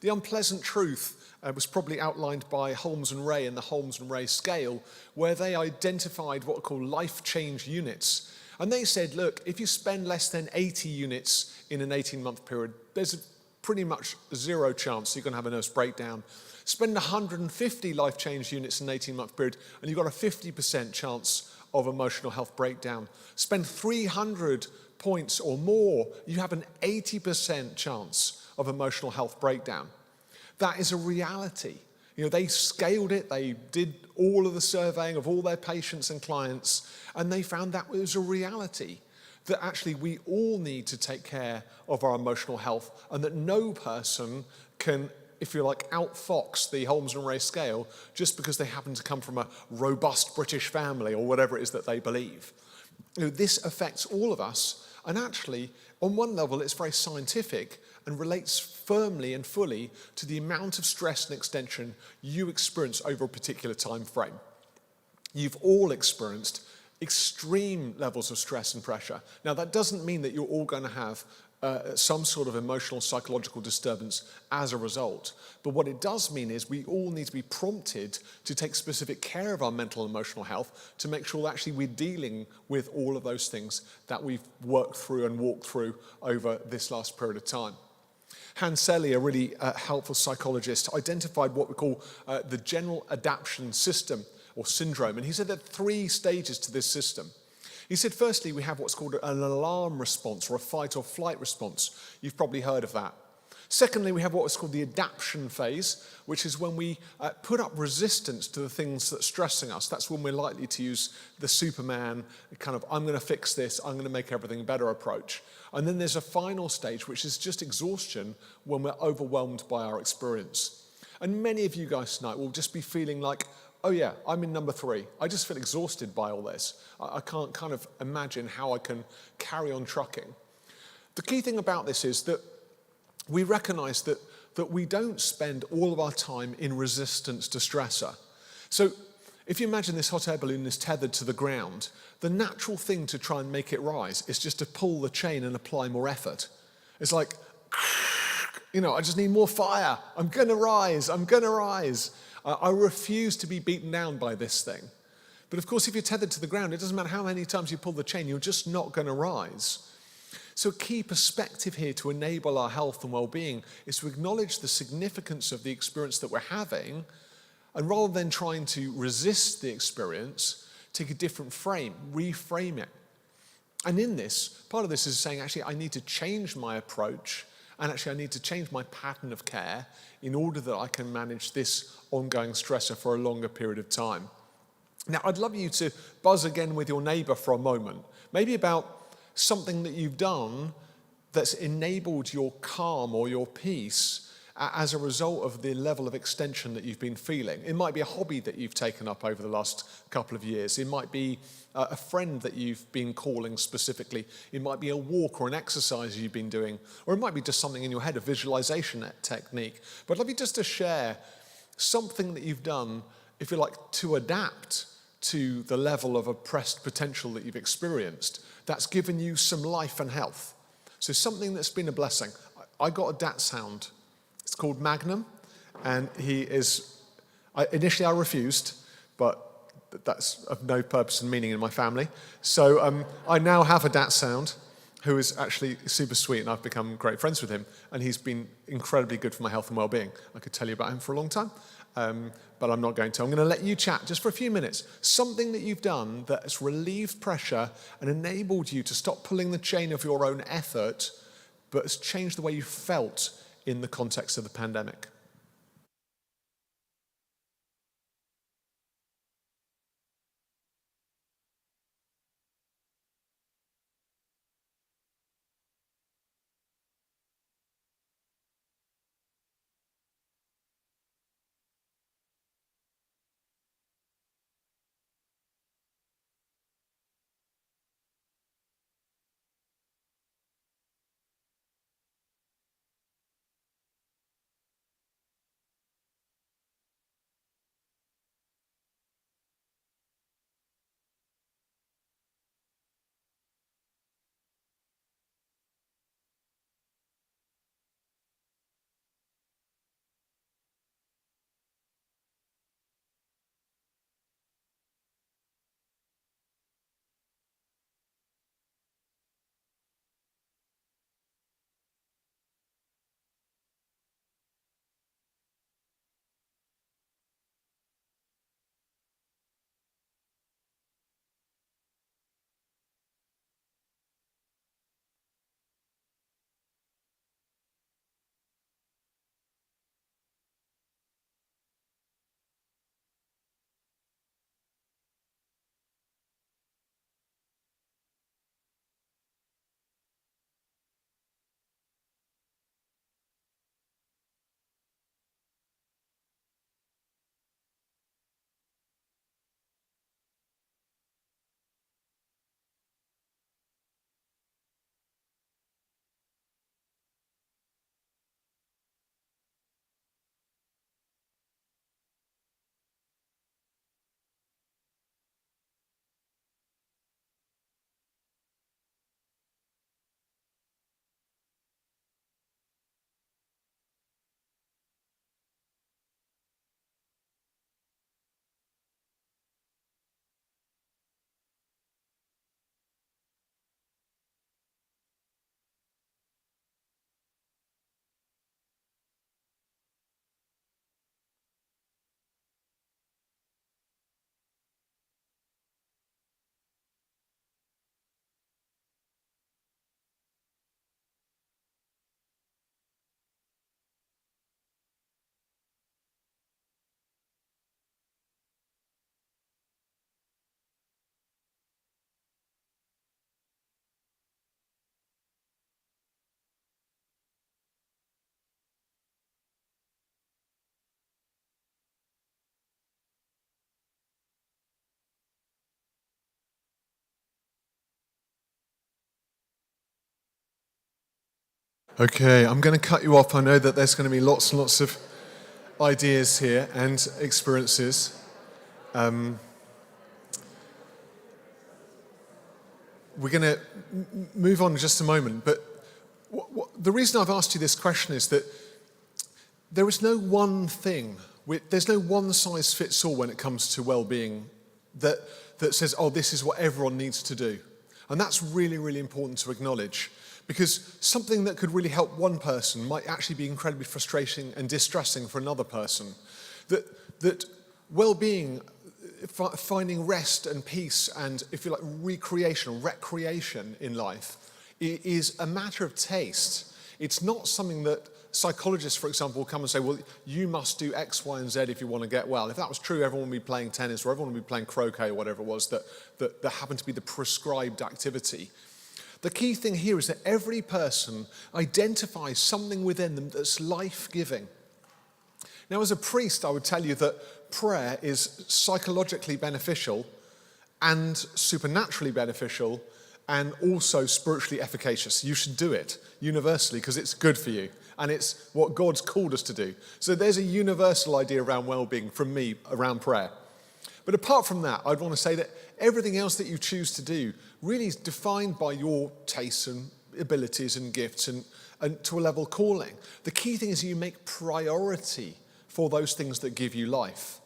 The unpleasant truth was probably outlined by Holmes and Ray in the Holmes and Ray scale, where they identified what are called life change units. And they said, look, if you spend less than 80 units in an 18-month period, there's a pretty much zero chance you're going to have a nervous breakdown. Spend 150 life change units in an 18-month period, and you've got a 50% chance of emotional health breakdown. Spend 300 points or more, you have an 80% chance of emotional health breakdown. That is a reality. They scaled it, they did all of the surveying of all their patients and clients, and they found that was a reality, that actually we all need to take care of our emotional health, and that no person can, if you like, outfox the Holmes and Ray scale just because they happen to come from a robust British family or whatever it is that they believe. This affects all of us, and actually, on one level, it's very scientific and relates firmly and fully to the amount of stress and extension you experience over a particular time frame. You've all experienced extreme levels of stress and pressure. Now, that doesn't mean that you're all going to have some sort of emotional, psychological disturbance as a result. But what it does mean is we all need to be prompted to take specific care of our mental and emotional health to make sure that actually we're dealing with all of those things that we've worked through and walked through over this last period of time. Hans Selye, a really helpful psychologist, identified what we call the general adaptation system or syndrome. And he said there are 3 stages to this system. He said, firstly, we have what's called an alarm response or a fight or flight response. You've probably heard of that. Secondly, we have what's called the adaptation phase, which is when we put up resistance to the things that are stressing us. That's when we're likely to use the Superman kind of, I'm going to fix this, I'm going to make everything better approach. And then there's a final stage, which is just exhaustion when we're overwhelmed by our experience. And many of you guys tonight will just be feeling like, oh yeah, I'm in number 3. I just feel exhausted by all this. I can't kind of imagine how I can carry on trucking. The key thing about this is that we recognize that we don't spend all of our time in resistance to stressor. So if you imagine this hot air balloon is tethered to the ground, the natural thing to try and make it rise is just to pull the chain and apply more effort. It's like, I just need more fire. I'm going to rise. I refuse to be beaten down by this thing. But of course, if you're tethered to the ground, it doesn't matter how many times you pull the chain, you're just not going to rise. So a key perspective here to enable our health and well-being is to acknowledge the significance of the experience that we're having, and rather than trying to resist the experience, take a different frame, reframe it. And in this, part of this is saying, actually, I need to change my approach, and actually I need to change my pattern of care in order that I can manage this ongoing stressor for a longer period of time. Now, I'd love you to buzz again with your neighbor for a moment, maybe about something that you've done that's enabled your calm or your peace as a result of the level of extension that you've been feeling. It might be a hobby that you've taken up over the last couple of years. It might be a friend that you've been calling specifically. It might be a walk or an exercise you've been doing, or it might be just something in your head, a visualization technique. But I'd love you just to share something that you've done, if you like, to adapt to the level of oppressed potential that you've experienced that's given you some life and health. So something that's been a blessing. I got a dachshund. It's called Magnum, and initially I refused, but that's of no purpose and meaning in my family. So I now have a dachshund who is actually super sweet, and I've become great friends with him, and he's been incredibly good for my health and well-being. I could tell you about him for a long time, but I'm not going to. I'm going to let you chat just for a few minutes. Something that you've done that has relieved pressure and enabled you to stop pulling the chain of your own effort, but has changed the way you felt in the context of the pandemic. Okay, I'm going to cut you off. I know that there's going to be lots and lots of ideas here and experiences. We're going to move on in just a moment, but the reason I've asked you this question is that there is no one thing, there's no one size fits all when it comes to well-being that says, oh, this is what everyone needs to do. And that's really, really important to acknowledge, because something that could really help one person might actually be incredibly frustrating and distressing for another person. That well-being, finding rest and peace and, if you like, recreation in life is a matter of taste. It's not something that psychologists, for example, will come and say, well, you must do X, Y, and Z if you want to get well. If that was true, everyone would be playing tennis or everyone would be playing croquet or whatever it was that happened to be the prescribed activity. The key thing here is that every person identifies something within them that's life-giving. Now, as a priest, I would tell you that prayer is psychologically beneficial and supernaturally beneficial and also spiritually efficacious. You should do it universally because it's good for you and it's what God's called us to do. So there's a universal idea around well-being from me around prayer. But apart from that, I'd want to say that everything else that you choose to do really is defined by your tastes and abilities and gifts and to a level calling. The key thing is you make priority for those things that give you life.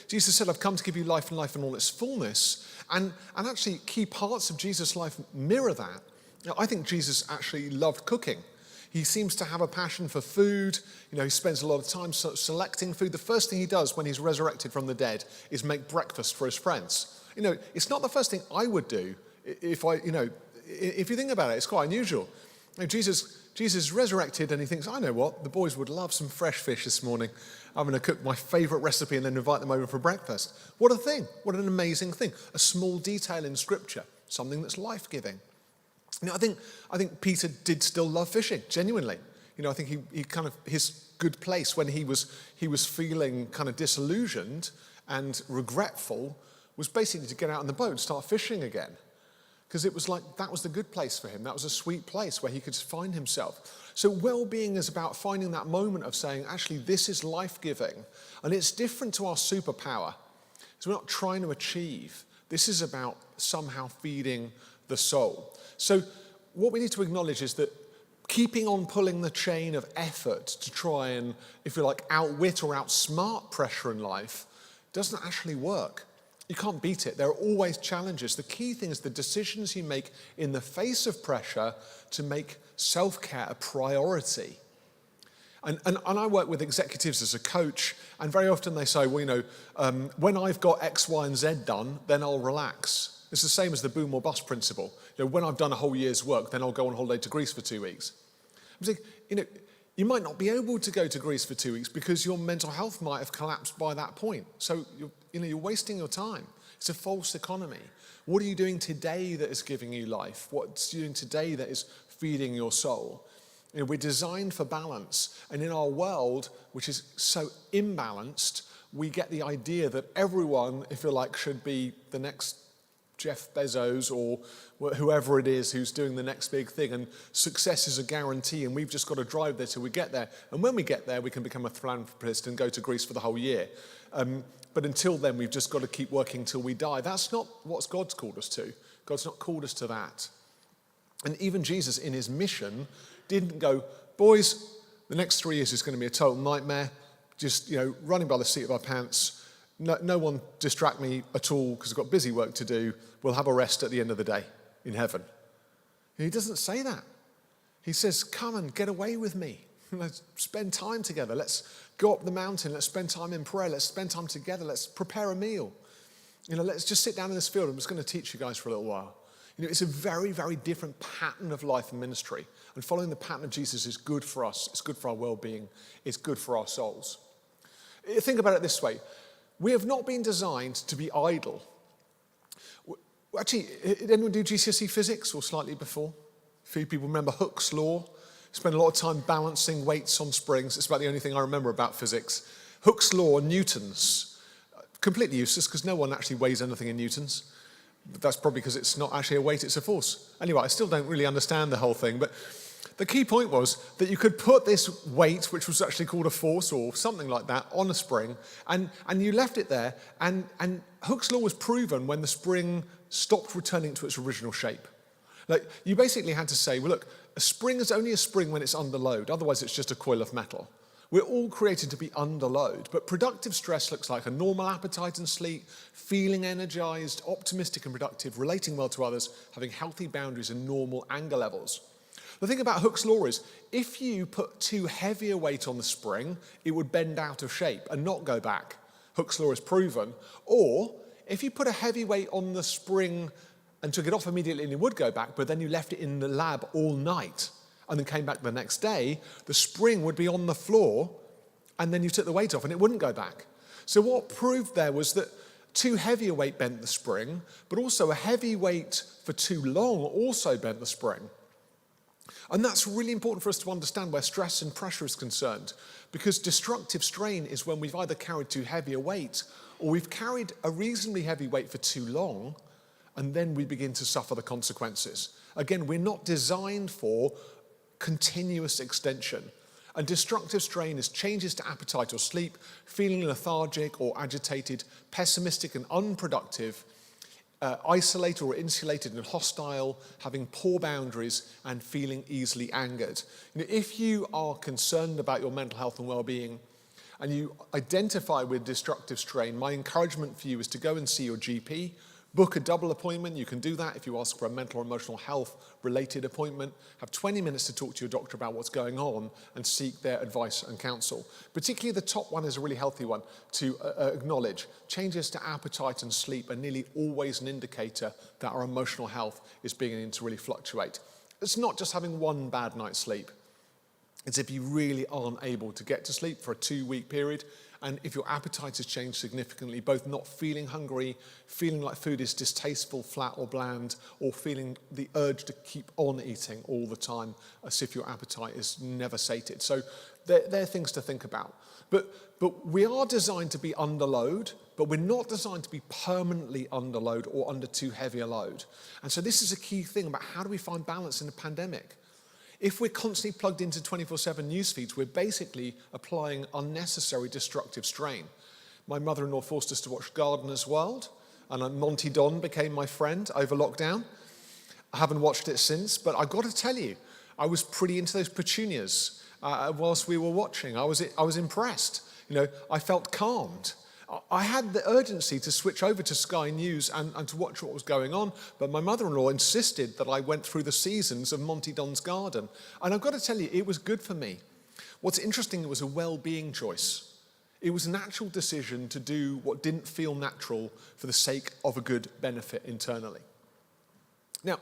Jesus said, I've come to give you life and life in all its fullness. And actually, key parts of Jesus' life mirror that. I think Jesus actually loved cooking. He seems to have a passion for food. He spends a lot of time selecting food. The first thing he does when he's resurrected from the dead is make breakfast for his friends. It's not the first thing I would do if you think about it, it's quite unusual. Jesus is resurrected and he thinks, I know what, the boys would love some fresh fish this morning. I'm going to cook my favourite recipe and then invite them over for breakfast. What a thing. What an amazing thing. A small detail in Scripture, something that's life-giving. I think Peter did still love fishing, genuinely. I think he kind of, his good place when he was feeling kind of disillusioned and regretful was basically to get out on the boat and start fishing again. Because it was like, that was the good place for him. That was a sweet place where he could find himself. So well-being is about finding that moment of saying, actually, this is life-giving. And it's different to our superpower. So we're not trying to achieve. This is about somehow feeding the soul. So what we need to acknowledge is that keeping on pulling the chain of effort to try and, if you like, outwit or outsmart pressure in life doesn't actually work. You can't beat it. There are always challenges. The key thing is the decisions you make in the face of pressure to make self-care a priority. And I work with executives as a coach, and very often they say, well, when I've got X, Y, and Z done, then I'll relax. It's the same as the boom or bust principle. When I've done a whole year's work, then I'll go on holiday to Greece for 2 weeks. I'm saying, you might not be able to go to Greece for 2 weeks because your mental health might have collapsed by that point. So you're wasting your time. It's a false economy. What are you doing today that is giving you life? What's you doing today that is feeding your soul? We're designed for balance. And in our world, which is so imbalanced, we get the idea that everyone, if you like, should be the next Jeff Bezos or whoever it is who's doing the next big thing, and success is a guarantee and we've just got to drive there till we get there, and when we get there we can become a philanthropist and go to Greece for the whole year, but until then we've just got to keep working till we die. That's not what God's called us to. God's not called us to that. And even Jesus in his mission didn't go, boys, the next 3 years is going to be a total nightmare, just running by the seat of our pants. No one distract me at all because I've got busy work to do. We'll have a rest at the end of the day in heaven. And he doesn't say that. He says, come and get away with me. Let's spend time together. Let's go up the mountain. Let's spend time in prayer. Let's spend time together. Let's prepare a meal. Let's just sit down in this field. I'm just going to teach you guys for a little while. It's a very, very different pattern of life and ministry. And following the pattern of Jesus is good for us. It's good for our well-being. It's good for our souls. Think about it this way. We have not been designed to be idle. Actually, did anyone do GCSE physics or slightly before? A few people remember Hooke's law. Spent a lot of time balancing weights on springs. It's about the only thing I remember about physics. Hooke's law, Newton's. Completely useless because no one actually weighs anything in newtons. But that's probably because it's not actually a weight, it's a force. Anyway, I still don't really understand the whole thing, but the key point was that you could put this weight, which was actually called a force or something like that, on a spring, and you left it there, and Hooke's law was proven when the spring stopped returning to its original shape. Like, you basically had to say, well, look, a spring is only a spring when it's under load, otherwise it's just a coil of metal. We're all created to be under load, but productive stress looks like a normal appetite and sleep, feeling energized, optimistic and productive, relating well to others, having healthy boundaries and normal anger levels. The thing about Hooke's law is, if you put too heavy a weight on the spring, it would bend out of shape and not go back. Hooke's law is proven. Or, if you put a heavy weight on the spring and took it off immediately and it would go back, but then you left it in the lab all night and then came back the next day, the spring would be on the floor and then you took the weight off and it wouldn't go back. So what proved there was that too heavy a weight bent the spring, but also a heavy weight for too long also bent the spring. And that's really important for us to understand where stress and pressure is concerned, because destructive strain is when we've either carried too heavy a weight or we've carried a reasonably heavy weight for too long, and then we begin to suffer the consequences. Again, we're not designed for continuous extension. And destructive strain is changes to appetite or sleep, feeling lethargic or agitated, pessimistic and unproductive, isolated or insulated and hostile, having poor boundaries, and feeling easily angered. If you are concerned about your mental health and well-being, and you identify with destructive strain, my encouragement for you is to go and see your GP, book a double appointment. You can do that if you ask for a mental or emotional health related appointment. Have 20 minutes to talk to your doctor about what's going on and seek their advice and counsel. Particularly the top one is a really healthy one to acknowledge. Changes to appetite and sleep are nearly always an indicator that our emotional health is beginning to really fluctuate. It's not just having one bad night's sleep. It's if you really aren't able to get to sleep for a 2-week period, and if your appetite has changed significantly, both not feeling hungry, feeling like food is distasteful, flat or bland, or feeling the urge to keep on eating all the time as if your appetite is never sated. So they're things to think about. But we are designed to be under load, but we're not designed to be permanently under load or under too heavy a load. And so this is a key thing about how do we find balance in a pandemic. If we're constantly plugged into 24/7 news feeds, we're basically applying unnecessary destructive strain. My mother-in-law forced us to watch Gardener's World, and Monty Don became my friend over lockdown. I haven't watched it since, but I've got to tell you, I was pretty into those petunias whilst we were watching. I was impressed. I felt calmed. I had the urgency to switch over to Sky News and to watch what was going on, but my mother-in-law insisted that I went through the seasons of Monty Don's Garden. And I've got to tell you, it was good for me. What's interesting, it was a well-being choice. It was an actual decision to do what didn't feel natural for the sake of a good benefit internally. Now,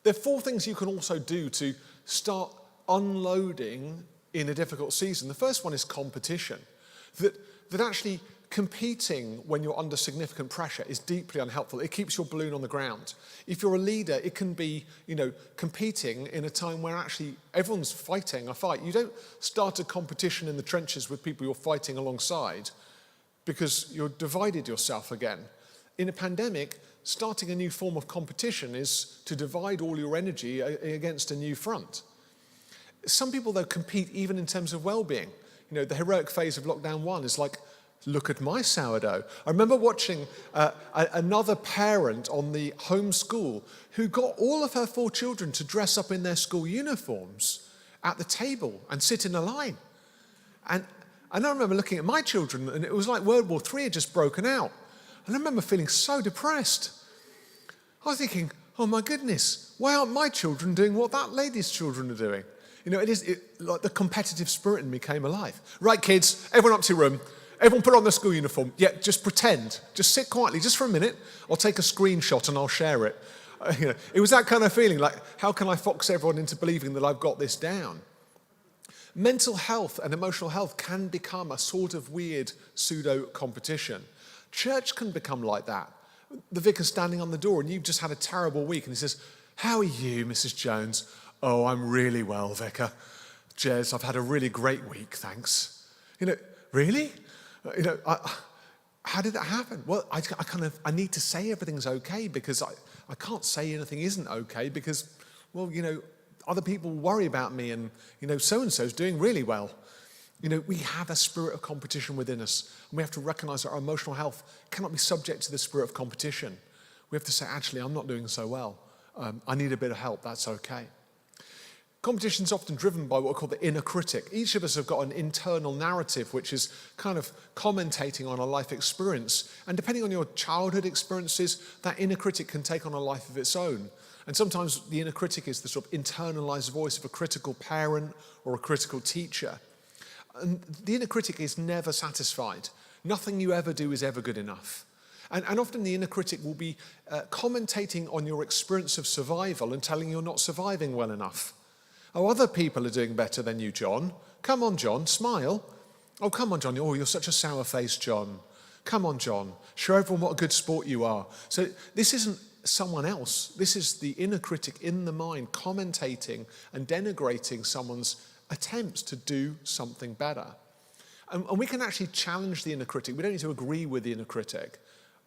there are 4 things you can also do to start unloading in a difficult season. The first one is competition. That actually competing when you're under significant pressure is deeply unhelpful. It keeps your balloon on the ground. If you're a leader, it can be, competing in a time where actually everyone's fighting a fight. You don't start a competition in the trenches with people you're fighting alongside because you're divided yourself again. In a pandemic, starting a new form of competition is to divide all your energy against a new front. Some people, though, compete even in terms of well-being. The heroic phase of lockdown 1 is like, look at my sourdough. I remember watching another parent on the home school who got all of her 4 children to dress up in their school uniforms at the table and sit in a line. And I remember looking at my children, and it was like World War III had just broken out. And I remember feeling so depressed. I was thinking, oh my goodness, why aren't my children doing what that lady's children are doing? Like the competitive spirit in me came alive. Right, kids, everyone up to your room. Everyone put on their school uniform. Yeah, just pretend. Just sit quietly, just for a minute. I'll take a screenshot and I'll share it. It was that kind of feeling, like, how can I fox everyone into believing that I've got this down? Mental health and emotional health can become a sort of weird pseudo-competition. Church can become like that. The vicar's standing on the door and you've just had a terrible week and he says, how are you, Mrs. Jones? Oh, I'm really well, Vicar. Jez, I've had a really great week, thanks. Really? How did that happen? Well, I need to say everything's okay because I can't say anything isn't okay because, well, other people worry about me and, so-and-so's doing really well. We have a spirit of competition within us and we have to recognize that our emotional health cannot be subject to the spirit of competition. We have to say, actually, I'm not doing so well. I need a bit of help. That's okay. Competition is often driven by what we call the inner critic. Each of us have got an internal narrative which is kind of commentating on our life experience. And depending on your childhood experiences, that inner critic can take on a life of its own. And sometimes the inner critic is the sort of internalized voice of a critical parent or a critical teacher. And the inner critic is never satisfied. Nothing you ever do is ever good enough. And often the inner critic will be commentating on your experience of survival and telling you you're not surviving well enough. Oh, other people are doing better than you, John. Come on, John, smile. Oh, come on, John. Oh, you're such a sour-faced John. Come on, John. Show everyone what a good sport you are. So this isn't someone else. This is the inner critic in the mind commentating and denigrating someone's attempts to do something better. And we can actually challenge the inner critic. We don't need to agree with the inner critic.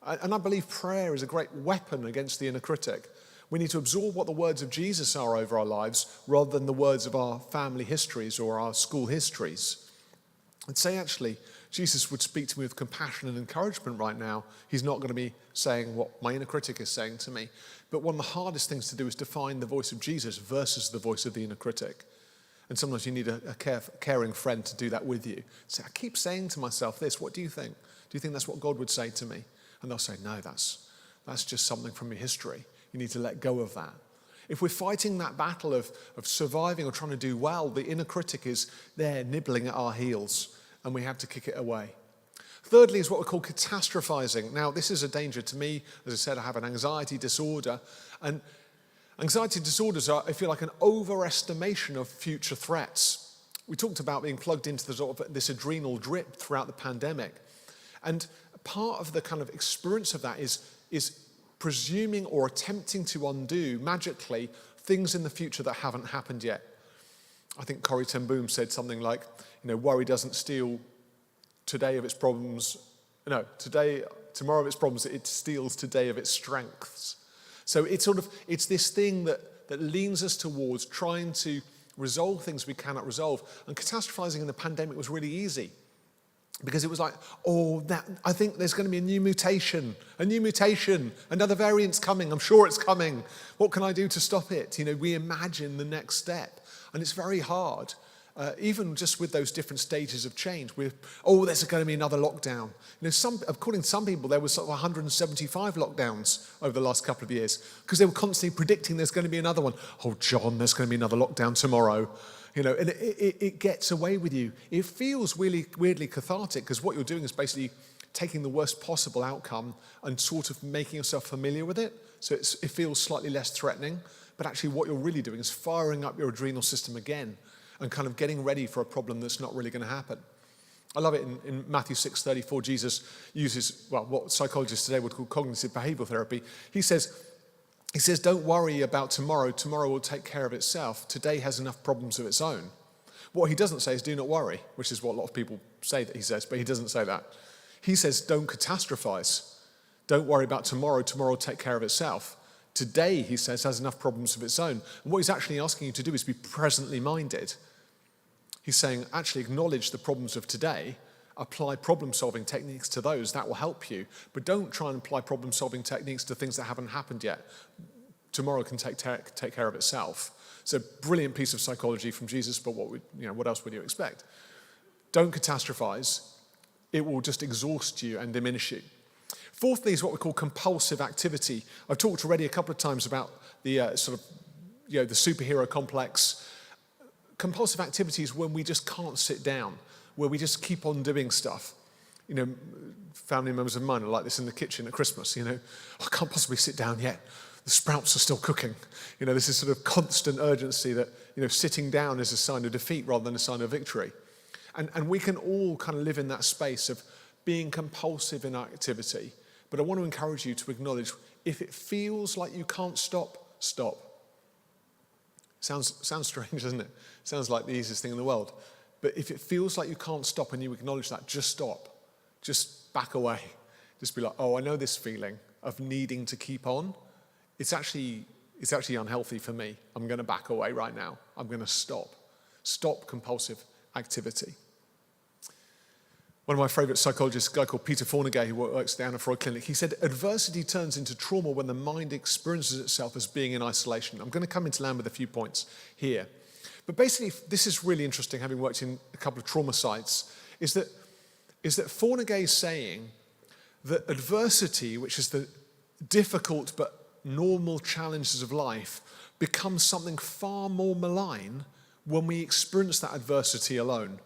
And I believe prayer is a great weapon against the inner critic. We need to absorb what the words of Jesus are over our lives rather than the words of our family histories or our school histories. and say, actually, Jesus would speak to me with compassion and encouragement right now. He's not going to be saying what my inner critic is saying to me. But one of the hardest things to do is to find the voice of Jesus versus the voice of the inner critic. And sometimes you need a caring friend to do that with you. Say, I keep saying to myself this, what do you think? Do you think that's what God would say to me? And they'll say, no, that's just something from your history. You need to let go of that. If we're fighting that battle of surviving or trying to do well, the inner critic is there nibbling at our heels, and we have to kick it away. Thirdly is what we call catastrophizing. Now, this is a danger to me. As I said, I have an anxiety disorder, and anxiety disorders are, I feel like, an overestimation of future threats. We talked about being plugged into the sort of this adrenal drip throughout the pandemic. And part of the kind of experience of that is presuming or attempting to undo magically things in the future that haven't happened yet. I think Corrie ten Boom said something like, worry doesn't steal tomorrow of its problems, it steals today of its strengths. So it's this thing that leans us towards trying to resolve things we cannot resolve. And catastrophizing in the pandemic was really easy. Because it was like, I think there's going to be a new mutation, another variant's coming, I'm sure it's coming. What can I do to stop it? We imagine the next step. And it's very hard, even just with those different stages of change. There's going to be another lockdown. According to some people, there was sort of 175 lockdowns over the last couple of years because they were constantly predicting there's going to be another one. Oh, John, there's going to be another lockdown tomorrow. And it gets away with you. It feels really weirdly cathartic because what you're doing is basically taking the worst possible outcome and sort of making yourself familiar with it. So it feels slightly less threatening. But actually what you're really doing is firing up your adrenal system again and kind of getting ready for a problem that's not really going to happen. I love it in Matthew 6:34, Jesus uses, what psychologists today would call cognitive behavioral therapy. He says, don't worry about tomorrow. Tomorrow will take care of itself. Today has enough problems of its own. What he doesn't say is do not worry, which is what a lot of people say that he says, but he doesn't say that. He says don't catastrophize. Don't worry about tomorrow. Tomorrow will take care of itself. Today, he says, has enough problems of its own. And what he's actually asking you to do is be presently minded. He's saying actually acknowledge the problems of today, apply problem-solving techniques to those. That will help you. But don't try and apply problem-solving techniques to things that haven't happened yet. Tomorrow can take care of itself. It's a brilliant piece of psychology from Jesus, but what else would you expect? Don't catastrophize. It will just exhaust you and diminish you. Fourthly is what we call compulsive activity. I've talked already a couple of times about the the superhero complex. Compulsive activity is when we just can't sit down, where we just keep on doing stuff. Family members of mine are like this in the kitchen at Christmas. I can't possibly sit down yet. The sprouts are still cooking. This is sort of constant urgency that, sitting down is a sign of defeat rather than a sign of victory. And we can all kind of live in that space of being compulsive in our activity. But I want to encourage you to acknowledge, if it feels like you can't stop, stop. Sounds strange, doesn't it? Sounds like the easiest thing in the world. But if it feels like you can't stop and you acknowledge that, just stop. Just back away. Just be like, I know this feeling of needing to keep on. It's actually unhealthy for me. I'm going to back away right now. I'm going to stop. Stop compulsive activity. One of my favourite psychologists, a guy called Peter Fournier, who works at the Anna Freud Clinic, he said, adversity turns into trauma when the mind experiences itself as being in isolation. I'm going to come into land with a few points here. But basically, this is really interesting, having worked in a couple of trauma sites, is that Fournier is saying that adversity, which is the difficult but normal challenges of life, becomes something far more malign when we experience that adversity alone.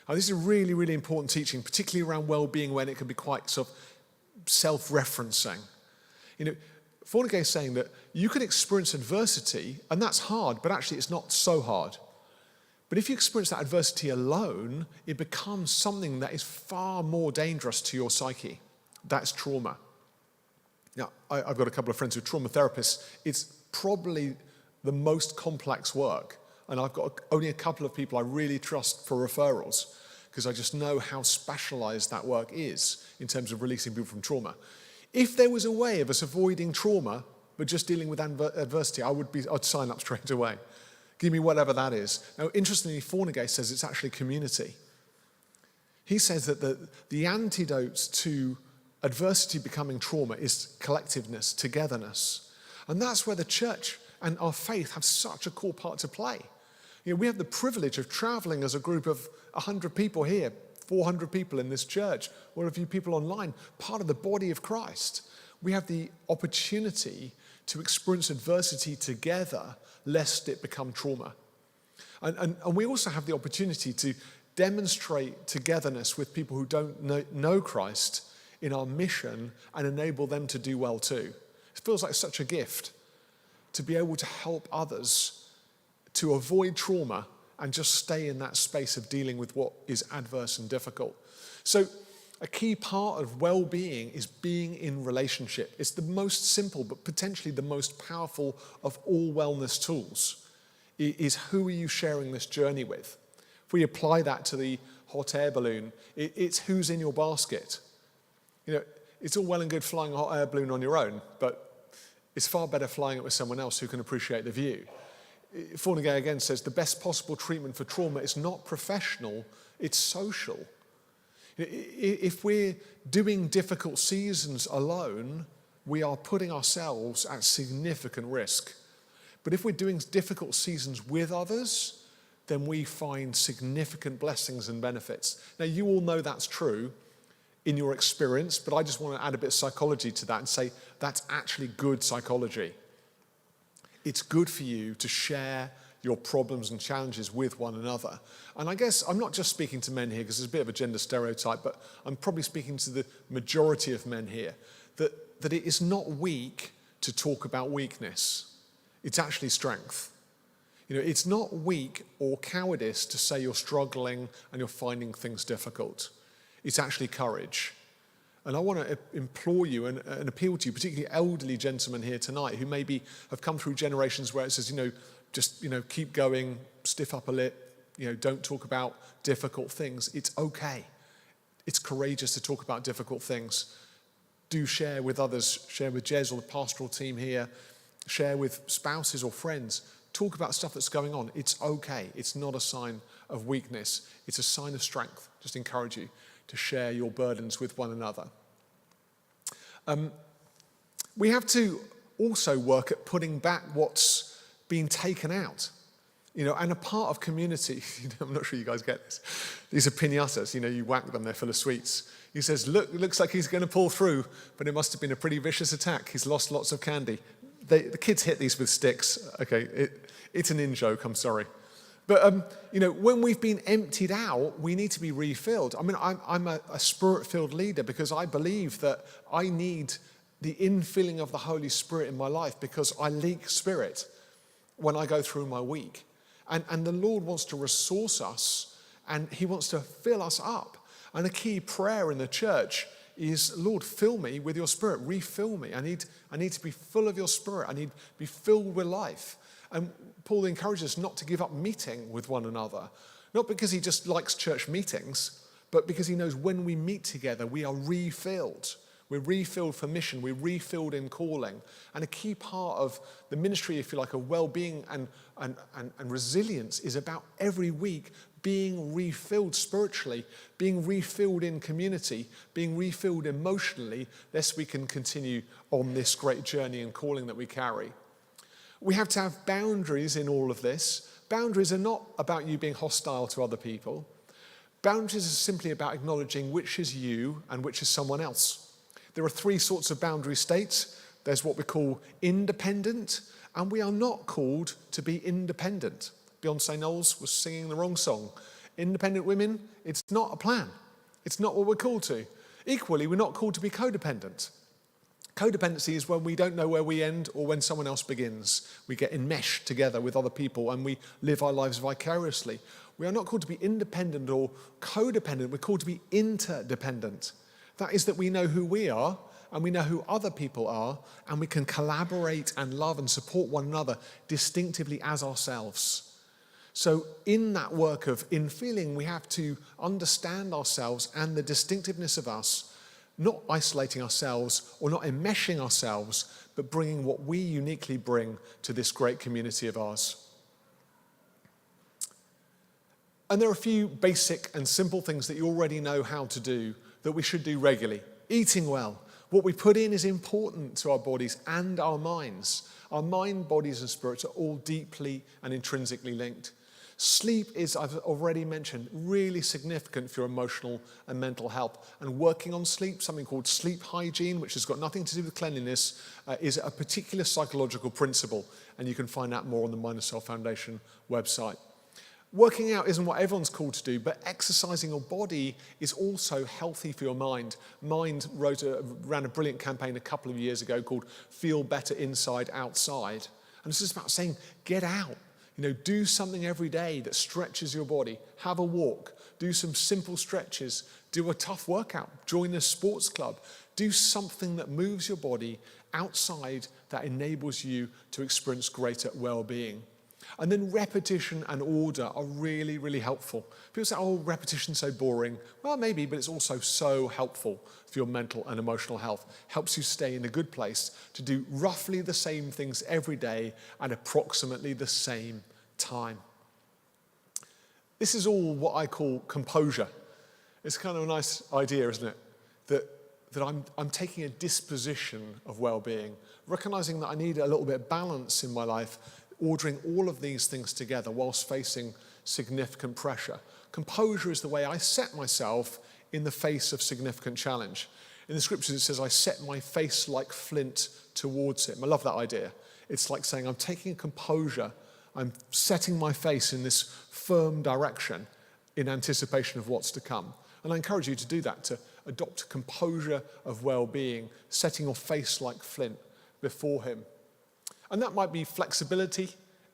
Now, this is a really, really important teaching, particularly around well-being, when it can be quite sort of self-referencing. Fournier is saying that you can experience adversity, and that's hard, but actually it's not so hard. But if you experience that adversity alone, it becomes something that is far more dangerous to your psyche. That's trauma. Now, I've got a couple of friends who are trauma therapists. It's probably the most complex work. And I've got only a couple of people I really trust for referrals because I just know how specialized that work is in terms of releasing people from trauma. If there was a way of us avoiding trauma but just dealing with adversity, I'd sign up straight away. Give me whatever that is. Now, interestingly, Fournier says it's actually community. He says that the antidote to adversity becoming trauma is collectiveness, togetherness. And that's where the church and our faith have such a core part to play. We have the privilege of traveling as a group of 100 people here, 400 people in this church, or a few people online, part of the body of Christ. We have the opportunity to experience adversity together, lest it become trauma. And we also have the opportunity to demonstrate togetherness with people who don't know Christ in our mission and enable them to do well too. It feels like such a gift to be able to help others to avoid trauma and just stay in that space of dealing with what is adverse and difficult. So a key part of well-being is being in relationship. It's the most simple but potentially the most powerful of all wellness tools. Is who are you sharing this journey with? If we apply that to the hot air balloon, it's who's in your basket. It's all well and good flying a hot air balloon on your own, but it's far better flying it with someone else who can appreciate the view. Fournier again says the best possible treatment for trauma is not professional, it's social. If we're doing difficult seasons alone, we are putting ourselves at significant risk. But if we're doing difficult seasons with others, then we find significant blessings and benefits. Now, you all know that's true in your experience, but I just want to add a bit of psychology to that and say that's actually good psychology. It's good for you to share your problems and challenges with one another. And I guess I'm not just speaking to men here because there's a bit of a gender stereotype, but I'm probably speaking to the majority of men here, that it is not weak to talk about weakness. It's actually strength. It's not weak or cowardice to say you're struggling and you're finding things difficult. It's actually courage. And I want to implore you and appeal to you, particularly elderly gentlemen here tonight who maybe have come through generations where it says, just keep going, stiff upper lip, don't talk about difficult things. It's okay. It's courageous to talk about difficult things. Do share with others, share with Jez or the pastoral team here, share with spouses or friends. Talk about stuff that's going on. It's okay. It's not a sign of weakness. It's a sign of strength. Just encourage you to share your burdens with one another. We have to also work at putting back what's been taken out. And a part of community, I'm not sure you guys get this. These are piñatas, you whack them, they're full of sweets. He says, look, it looks like he's going to pull through, but it must have been a pretty vicious attack. He's lost lots of candy. The kids hit these with sticks. Okay, it's an in-joke, I'm sorry. But, when we've been emptied out, we need to be refilled. I'm a spirit-filled leader because I believe that I need the infilling of the Holy Spirit in my life because I leak spirit when I go through my week. And the Lord wants to resource us and he wants to fill us up. And a key prayer in the church is, Lord, fill me with your spirit, refill me. I need to be full of your spirit. I need to be filled with life. And Paul encourages us not to give up meeting with one another, not because he just likes church meetings, but because he knows when we meet together, we are refilled. We're refilled for mission. We're refilled in calling. And a key part of the ministry, if you like, of well-being and resilience is about every week being refilled spiritually, being refilled in community, being refilled emotionally, lest we can continue on this great journey and calling that we carry. We have to have boundaries in all of this. Boundaries are not about you being hostile to other people. Boundaries are simply about acknowledging which is you and which is someone else. There are three sorts of boundary states. There's what we call independent, and we are not called to be independent. Beyonce Knowles was singing the wrong song. Independent women, it's not a plan. It's not what we're called to. Equally, we're not called to be codependent. Codependency is when we don't know where we end or when someone else begins. We get enmeshed together with other people and we live our lives vicariously. We are not called to be independent or codependent. We're called to be interdependent. That is that we know who we are and we know who other people are and we can collaborate and love and support one another distinctively as ourselves. So in that work of infilling, we have to understand ourselves and the distinctiveness of us, not isolating ourselves or not enmeshing ourselves, but bringing what we uniquely bring to this great community of ours. And there are a few basic and simple things that you already know how to do that we should do regularly. Eating well. What we put in is important to our bodies and our minds. Our mind, bodies, and spirits are all deeply and intrinsically linked. Sleep is, I've already mentioned, really significant for your emotional and mental health. And working on sleep, something called sleep hygiene, which has got nothing to do with cleanliness, is a particular psychological principle. And you can find out more on the Mind and Soul Foundation website. Working out isn't what everyone's called to do, but exercising your body is also healthy for your mind. Mind ran a brilliant campaign a couple of years ago called Feel Better Inside, Outside. And it's just about saying, get out. Do something every day that stretches your body. Have a walk. Do some simple stretches. Do a tough workout. Join a sports club. Do something that moves your body outside that enables you to experience greater well-being. And then repetition and order are really, really helpful. People say, oh, repetition's so boring. Well, maybe, but it's also so helpful for your mental and emotional health. Helps you stay in a good place to do roughly the same things every day at approximately the same time. This is all what I call composure. It's kind of a nice idea, isn't it? That I'm taking a disposition of well-being, recognizing that I need a little bit of balance in my life, ordering all of these things together whilst facing significant pressure. Composure is the way I set myself in the face of significant challenge. In the scriptures it says, I set my face like flint towards him. I love that idea. It's like saying I'm taking a composure, I'm setting my face in this firm direction in anticipation of what's to come. And I encourage you to do that, to adopt a composure of well-being, setting your face like flint before him. And that might be flexibility,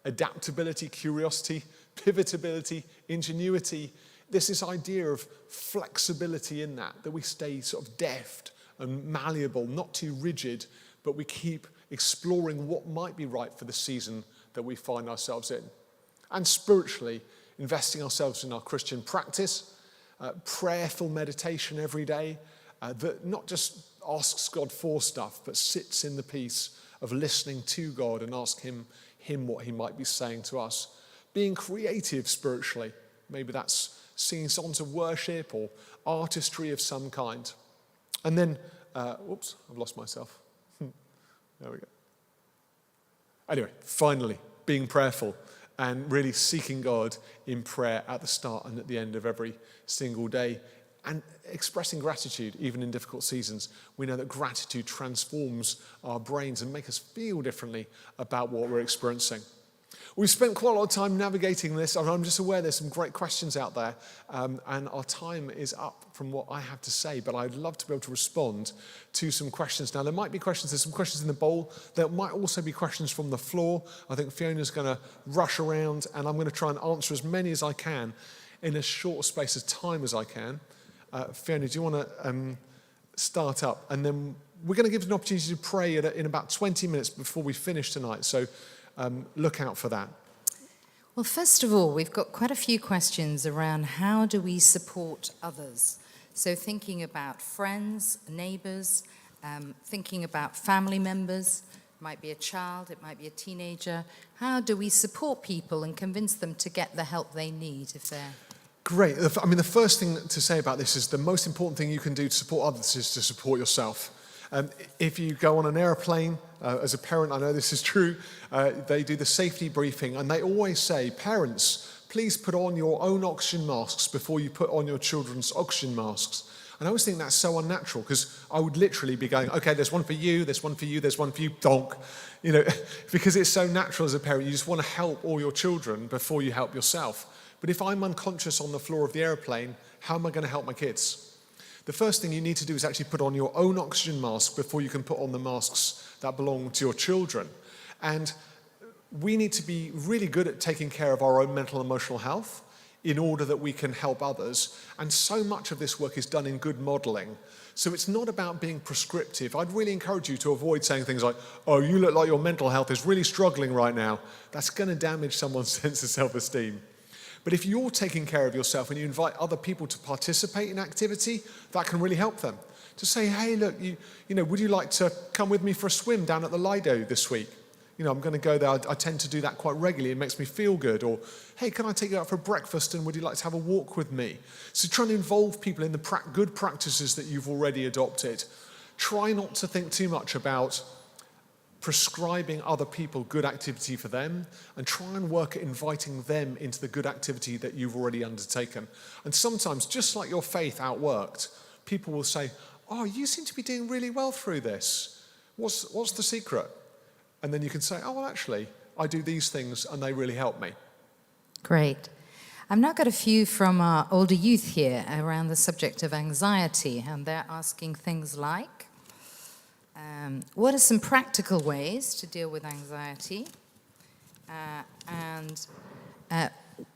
adaptability, curiosity, pivotability, ingenuity. There's this idea of flexibility in that we stay sort of deft and malleable, not too rigid, but we keep exploring what might be right for the season that we find ourselves in. And spiritually, investing ourselves in our Christian practice, prayerful meditation every day, that not just asks God for stuff, but sits in the peace of listening to God and ask him what he might be saying to us. Being creative spiritually, maybe that's singing songs of worship or artistry of some kind. And then, oops, I've lost myself. There we go. Anyway, finally, being prayerful and really seeking God in prayer at the start and at the end of every single day. And expressing gratitude, even in difficult seasons. We know that gratitude transforms our brains and makes us feel differently about what we're experiencing. We've spent quite a lot of time navigating this. I'm just aware there's some great questions out there, and our time is up from what I have to say, but I'd love to be able to respond to some questions. Now, there might be questions, there's some questions in the bowl. There might also be questions from the floor. I think Fiona's going to rush around, and I'm going to try and answer as many as I can in as short a space of time as I can. Fiona, do you want to start up? And then we're going to give you an opportunity to pray in about 20 minutes before we finish tonight. So look out for that. Well, first of all, we've got quite a few questions around how do we support others. So thinking about friends, neighbours, thinking about family members. It might be a child, it might be a teenager. How do we support people and convince them to get the help they need if they're... Great. I mean, the first thing to say about this is the most important thing you can do to support others is to support yourself. If you go on an airplane, as a parent, I know this is true, they do the safety briefing and they always say, parents, please put on your own oxygen masks before you put on your children's oxygen masks. And I always think that's so unnatural because I would literally be going, okay, there's one for you, there's one for you, there's one for you, donk. Because it's so natural as a parent, you just want to help all your children before you help yourself. But if I'm unconscious on the floor of the airplane, how am I going to help my kids? The first thing you need to do is actually put on your own oxygen mask before you can put on the masks that belong to your children. And we need to be really good at taking care of our own mental and emotional health in order that we can help others. And so much of this work is done in good modeling. So it's not about being prescriptive. I'd really encourage you to avoid saying things like, oh, you look like your mental health is really struggling right now. That's going to damage someone's sense of self-esteem. But if you're taking care of yourself and you invite other people to participate in activity, that can really help them. To say, hey, look, would you like to come with me for a swim down at the Lido this week? I'm going to go there. I tend to do that quite regularly. It makes me feel good. Or, hey, can I take you out for breakfast and would you like to have a walk with me? So trying to involve people in the good practices that you've already adopted. Try not to think too much about prescribing other people good activity for them, and try and work at inviting them into the good activity that you've already undertaken. And sometimes, just like your faith outworked, people will say, oh, you seem to be doing really well through this. What's the secret? And then you can say, oh, well, actually, I do these things and they really help me. Great. I've now got a few from our older youth here around the subject of anxiety, and they're asking things like, what are some practical ways to deal with anxiety? And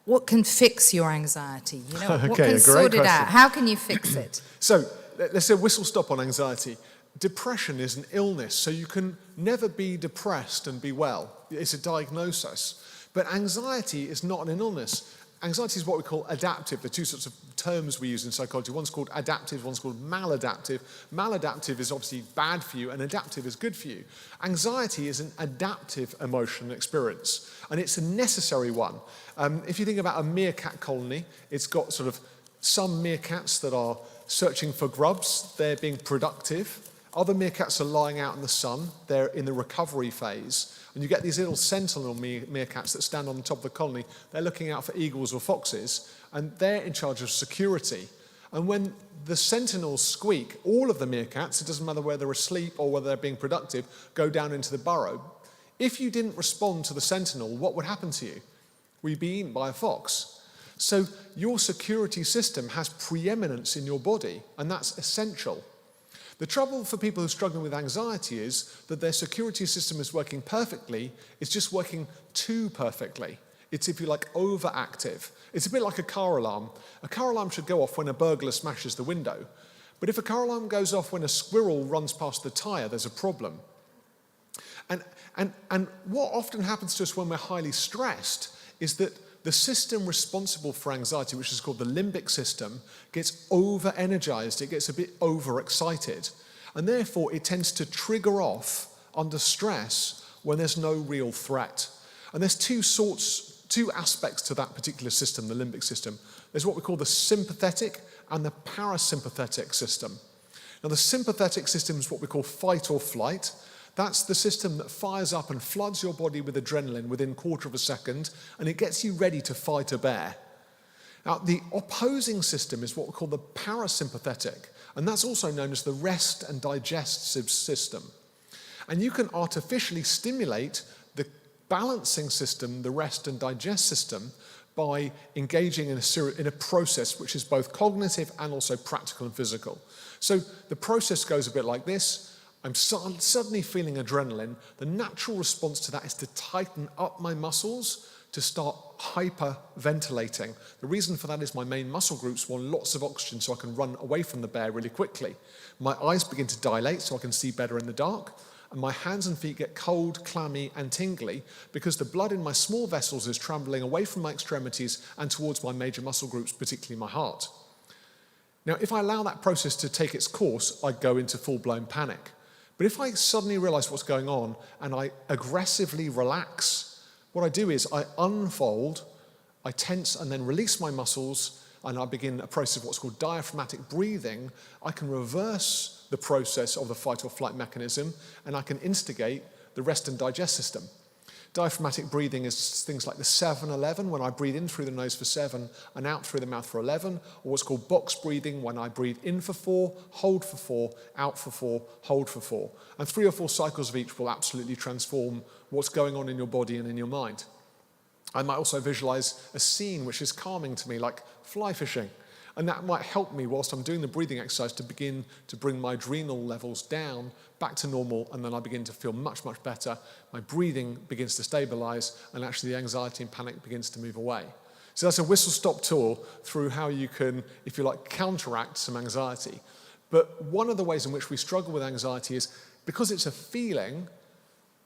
what can fix your anxiety? What Okay, can sort it out? How can you fix it? So let's say whistle stop on anxiety. Depression is an illness, so you can never be depressed and be well. It's a diagnosis. But anxiety is not an illness. Anxiety is what we call adaptive. The two sorts of terms we use in psychology. One's called adaptive, one's called maladaptive. Maladaptive is obviously bad for you, and adaptive is good for you. Anxiety is an adaptive emotion and experience, and it's a necessary one. If you think about a meerkat colony, it's got sort of some meerkats that are searching for grubs. They're being productive. Other meerkats are lying out in the sun. They're in the recovery phase. And you get these little sentinel meerkats that stand on the top of the colony. They're looking out for eagles or foxes, and they're in charge of security. And when the sentinels squeak, all of the meerkats, it doesn't matter whether they're asleep or whether they're being productive, go down into the burrow. If you didn't respond to the sentinel, what would happen to you? Well, you'd be eaten by a fox. So your security system has preeminence in your body, and that's essential. The trouble for people who are struggling with anxiety is that their security system is working perfectly, it's just working too perfectly. It's, if you like, overactive. It's a bit like a car alarm. A car alarm should go off when a burglar smashes the window. But if a car alarm goes off when a squirrel runs past the tyre, there's a problem. And what often happens to us when we're highly stressed is that the system responsible for anxiety, which is called the limbic system, gets over-energized, it gets a bit overexcited, and therefore it tends to trigger off under stress when there's no real threat. And there's two aspects to that particular system, the limbic system. There's what we call the sympathetic and the parasympathetic system. Now, the sympathetic system is what we call fight or flight. That's the system that fires up and floods your body with adrenaline within a quarter of a second, and it gets you ready to fight a bear. Now, the opposing system is what we call the parasympathetic, and that's also known as the rest and digest system. And you can artificially stimulate the balancing system, the rest and digest system, by engaging in a process which is both cognitive and also practical and physical. So the process goes a bit like this. I'm suddenly feeling adrenaline. The natural response to that is to tighten up my muscles to start hyperventilating. The reason for that is my main muscle groups want lots of oxygen so I can run away from the bear really quickly. My eyes begin to dilate so I can see better in the dark, and my hands and feet get cold, clammy, and tingly because the blood in my small vessels is traveling away from my extremities and towards my major muscle groups, particularly my heart. Now, if I allow that process to take its course, I go into full-blown panic. But if I suddenly realize what's going on and I aggressively relax, what I do is I unfold, I tense and then release my muscles, and I begin a process of what's called diaphragmatic breathing. I can reverse the process of the fight or flight mechanism, and I can instigate the rest and digest system. Diaphragmatic breathing is things like the 7-11, when I breathe in through the nose for 7 and out through the mouth for 11, or what's called box breathing, when I breathe in for 4, hold for 4, out for 4, hold for 4. And 3 or 4 cycles of each will absolutely transform what's going on in your body and in your mind. I might also visualize a scene which is calming to me, like fly fishing. And that might help me whilst I'm doing the breathing exercise to begin to bring my adrenal levels down back to normal, and then I begin to feel much, much better. My breathing begins to stabilize, and actually the anxiety and panic begins to move away. So that's a whistle-stop tour through how you can, if you like, counteract some anxiety. But one of the ways in which we struggle with anxiety is because it's a feeling,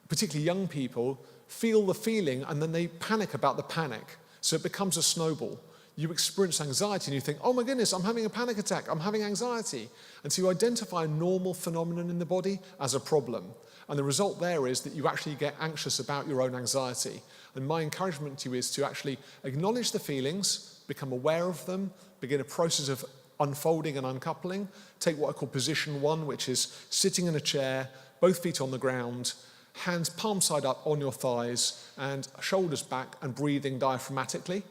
particularly young people feel the feeling and then they panic about the panic. So it becomes a snowball. you experience anxiety and you think, oh my goodness, I'm having a panic attack, I'm having anxiety. And so you identify a normal phenomenon in the body as a problem. And the result there is that you actually get anxious about your own anxiety. And my encouragement to you is to actually acknowledge the feelings, become aware of them, begin a process of unfolding and uncoupling. Take what I call position 1, which is sitting in a chair, both feet on the ground, hands palm side up on your thighs, and shoulders back and breathing diaphragmatically.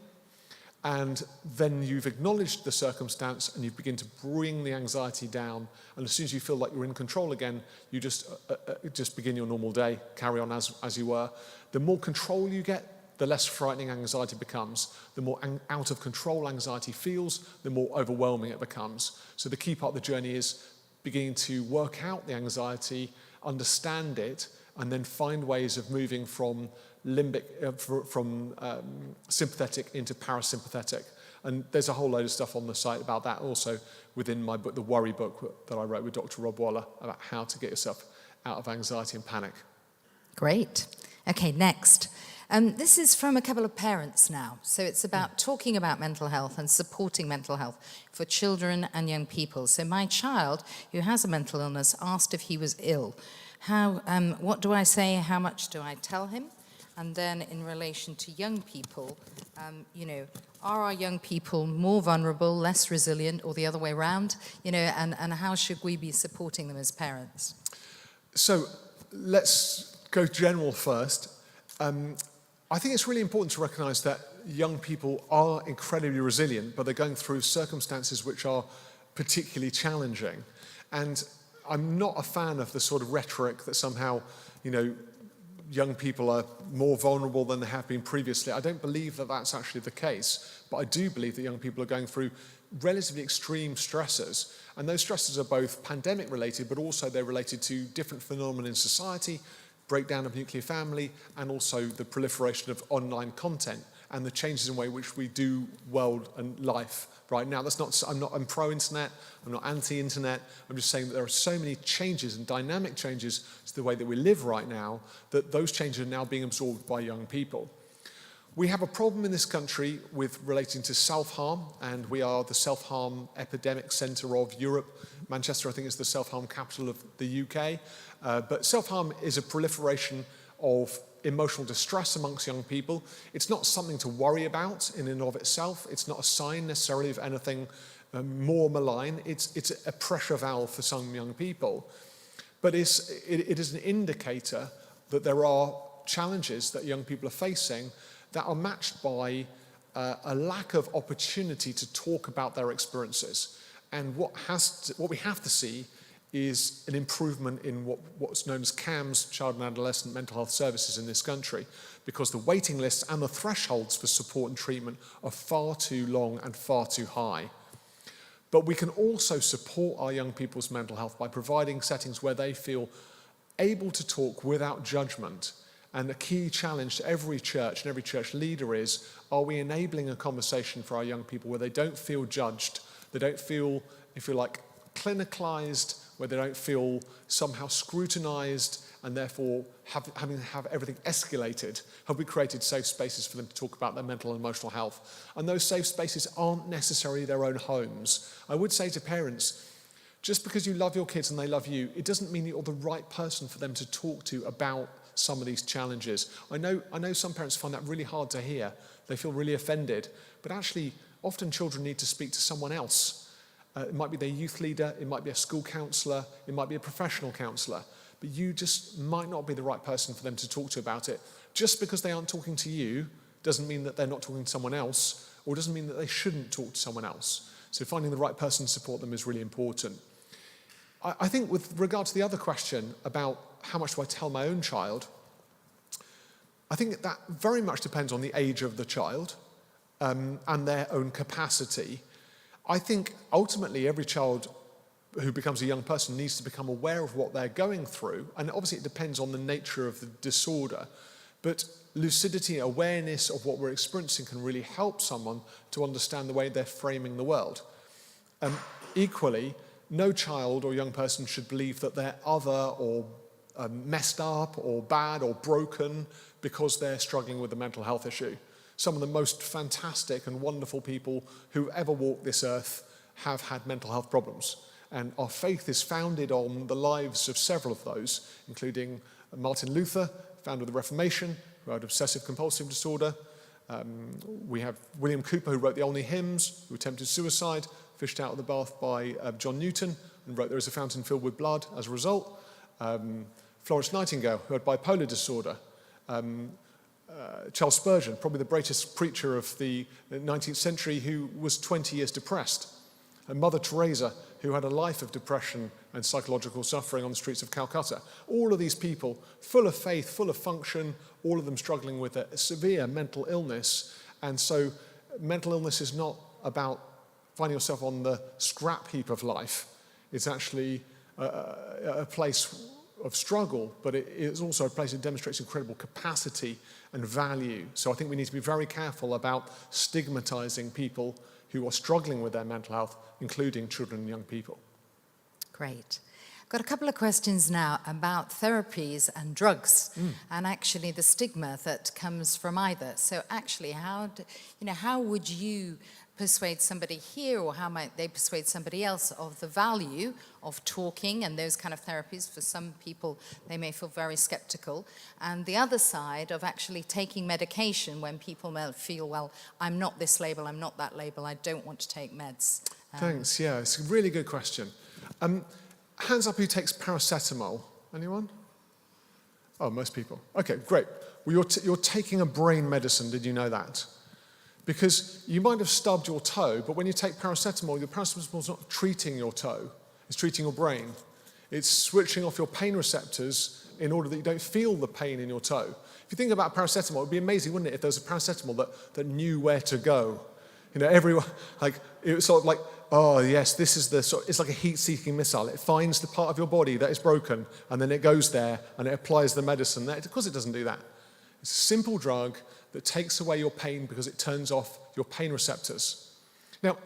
And then you've acknowledged the circumstance and you begin to bring the anxiety down. And as soon as you feel like you're in control again, you just begin your normal day, carry on as you were. The more control you get, the less frightening anxiety becomes. The more out of control anxiety feels, the more overwhelming it becomes. So the key part of the journey is beginning to work out the anxiety, understand it, and then find ways of moving from sympathetic into parasympathetic. And there's a whole load of stuff on the site about that also within my book, the Worry book that I wrote with Dr. Rob Waller, about how to get yourself out of anxiety and panic. Great. Okay, next. This is from a couple of parents now. So it's about talking about mental health and supporting mental health for children and young people. So my child, who has a mental illness, asked if he was ill. What do I say? How much do I tell him? And then in relation to young people, are our young people more vulnerable, less resilient, or the other way around? And how should we be supporting them as parents? So let's go general first. I think it's really important to recognise that young people are incredibly resilient, but they're going through circumstances which are particularly challenging. And I'm not a fan of the sort of rhetoric that somehow, young people are more vulnerable than they have been previously. I don't believe that that's actually the case, but I do believe that young people are going through relatively extreme stresses. And those stresses are both pandemic related, but also they're related to different phenomena in society, breakdown of nuclear family, and also the proliferation of online content and the changes in the way in which we do world and life right now. I'm pro-internet, I'm not anti-internet, I'm just saying that there are so many changes and dynamic changes to the way that we live right now that those changes are now being absorbed by young people. We have a problem in this country with relating to self-harm, and we are the self-harm epidemic centre of Europe. Manchester, I think, is the self-harm capital of the UK. But self-harm is a proliferation of emotional distress amongst young people. It's not something to worry about in and of itself. It's not a sign necessarily of anything more malign. It's a pressure valve for some young people. But it is an indicator that there are challenges that young people are facing that are matched by a lack of opportunity to talk about their experiences. And what we have to see is an improvement in what's known as CAMS, Child and Adolescent Mental Health Services in this country, because the waiting lists and the thresholds for support and treatment are far too long and far too high. But we can also support our young people's mental health by providing settings where they feel able to talk without judgment. And the key challenge to every church and every church leader is, are we enabling a conversation for our young people where they don't feel judged, they don't feel, if you like, clinicalized, where they don't feel somehow scrutinized and therefore having to have everything escalated? Have we created safe spaces for them to talk about their mental and emotional health? And those safe spaces aren't necessarily their own homes. I would say to parents, just because you love your kids and they love you, it doesn't mean you're the right person for them to talk to about some of these challenges. I know some parents find that really hard to hear. They feel really offended. But actually, often children need to speak to someone else. It might be their youth leader, it might be a school counsellor, it might be a professional counsellor, but you just might not be the right person for them to talk to about it. Just because they aren't talking to you doesn't mean that they're not talking to someone else, or doesn't mean that they shouldn't talk to someone else. So finding the right person to support them is really important. I think with regard to the other question about how much do I tell my own child, I think that very much depends on the age of the child and their own capacity. I think ultimately every child who becomes a young person needs to become aware of what they're going through, and obviously it depends on the nature of the disorder, but lucidity, awareness of what we're experiencing can really help someone to understand the way they're framing the world. Equally, no child or young person should believe that they're other or messed up or bad or broken because they're struggling with a mental health issue. Some of the most fantastic and wonderful people who ever walked this earth have had mental health problems. And our faith is founded on the lives of several of those, including Martin Luther, founder of the Reformation, who had obsessive compulsive disorder. We have William Cowper, who wrote the Olney Hymns, who attempted suicide, fished out of the bath by John Newton, and wrote There is a Fountain Filled with Blood as a result. Florence Nightingale, who had bipolar disorder. Charles Spurgeon, probably the greatest preacher of the 19th century, who was 20 years depressed. And Mother Teresa, who had a life of depression and psychological suffering on the streets of Calcutta. All of these people, full of faith, full of function, all of them struggling with a severe mental illness. And so mental illness is not about finding yourself on the scrap heap of life. It's actually a place of struggle, but it is also a place that demonstrates incredible capacity and value. So I think we need to be very careful about stigmatizing people who are struggling with their mental health, including children and young people. Great. Got a couple of questions now about therapies and drugs, and actually the stigma that comes from either. So actually, how would you persuade somebody here, or how might they persuade somebody else of the value of talking and those kind of therapies? For some people, they may feel very skeptical. And the other side of actually taking medication when people may feel, well, I'm not this label, I'm not that label, I don't want to take meds. Thanks, yeah, it's a really good question. Hands up who takes paracetamol. Anyone? Oh, most people. Okay, great. Well, you're taking a brain medicine, did you know that? Because you might have stubbed your toe, but when you take paracetamol, your paracetamol's not treating your toe, it's treating your brain. It's switching off your pain receptors in order that you don't feel the pain in your toe. If you think about paracetamol, it would be amazing, wouldn't it, if there was a paracetamol that knew where to go. You know, everyone, like, it was sort of like, oh yes, this is it's like a heat-seeking missile. It finds the part of your body that is broken, and then it goes there, and it applies the medicine. Of course it doesn't do that. It's a simple drug that takes away your pain because it turns off your pain receptors. Now,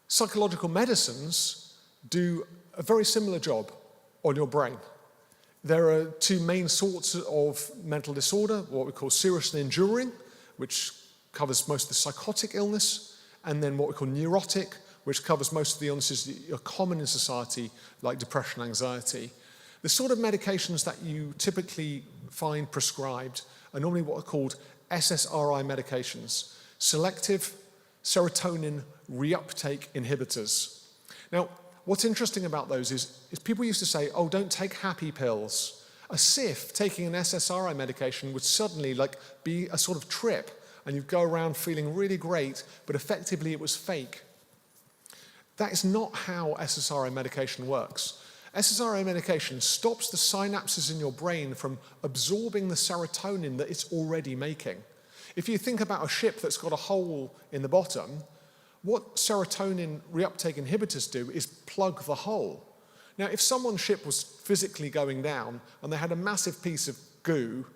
psychological medicines do a very similar job on your brain. There are two main sorts of mental disorder, what we call serious and enduring, which covers most of the psychotic illness, and then what we call neurotic, which covers most of the illnesses that are common in society, like depression, anxiety. The sort of medications that you typically find prescribed are normally what are called SSRI medications, selective serotonin reuptake inhibitors. Now, what's interesting about those is people used to say, oh, don't take happy pills. As if taking an SSRI medication would suddenly be a sort of trip, and you'd go around feeling really great, but effectively it was fake. That is not how SSRI medication works. SSRI medication stops the synapses in your brain from absorbing the serotonin that it's already making. If you think about a ship that's got a hole in the bottom, what serotonin reuptake inhibitors do is plug the hole. Now, if someone's ship was physically going down and they had a massive piece of goo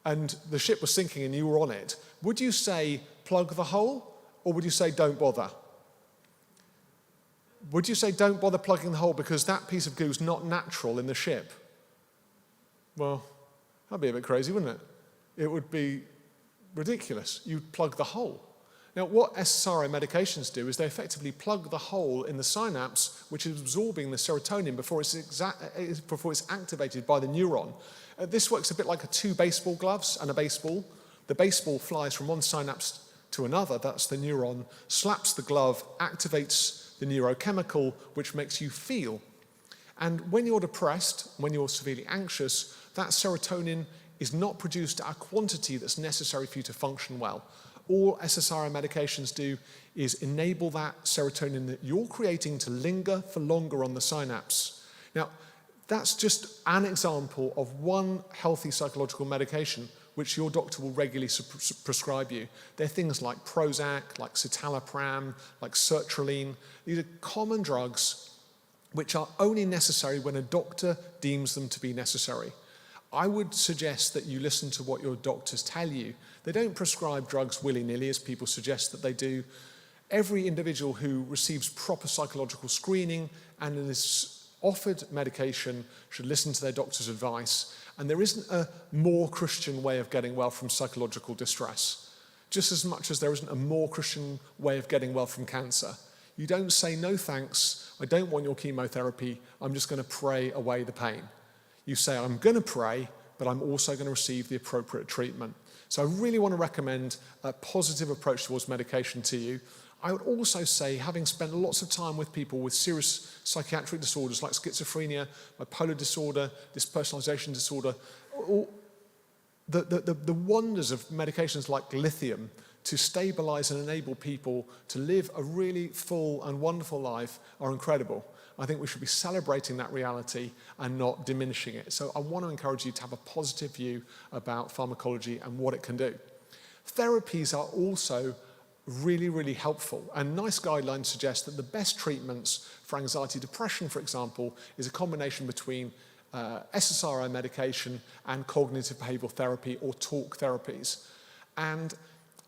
and the ship was sinking and you were on it, would you say plug the hole, or would you say don't bother? Would you say don't bother plugging the hole because that piece of goo is not natural in the ship? Well, that'd be a bit crazy, wouldn't it? It would be ridiculous. You'd plug the hole. Now, what SSRI medications do is they effectively plug the hole in the synapse, which is absorbing the serotonin before it's activated by the neuron. This works a bit like two baseball gloves and a baseball. The baseball flies from one synapse to another, that's the neuron, slaps the glove, activates the neurochemical, which makes you feel. And when you're depressed, when you're severely anxious, that serotonin is not produced at a quantity that's necessary for you to function well. All SSRI medications do is enable that serotonin that you're creating to linger for longer on the synapse. Now, that's just an example of one healthy psychological medication which your doctor will regularly prescribe you. They're things like Prozac, like citalopram, like sertraline. These are common drugs which are only necessary when a doctor deems them to be necessary. I would suggest that you listen to what your doctors tell you. They don't prescribe drugs willy-nilly, as people suggest that they do. Every individual who receives proper psychological screening and is offered medication should listen to their doctor's advice. And there isn't a more Christian way of getting well from psychological distress. just as much as there isn't a more Christian way of getting well from cancer. You don't say, no thanks, I don't want your chemotherapy, I'm just going to pray away the pain. You say, I'm going to pray, but I'm also going to receive the appropriate treatment. So I really want to recommend a positive approach towards medication to you. I would also say, having spent lots of time with people with serious psychiatric disorders like schizophrenia, bipolar disorder, dyspersonalization disorder, the wonders of medications like lithium to stabilize and enable people to live a really full and wonderful life are incredible. I think we should be celebrating that reality and not diminishing it. So I want to encourage you to have a positive view about pharmacology and what it can do. Therapies are also really, really helpful. And NICE guidelines suggest that the best treatments for anxiety, depression, for example, is a combination between SSRI medication and cognitive behavioral therapy or talk therapies. And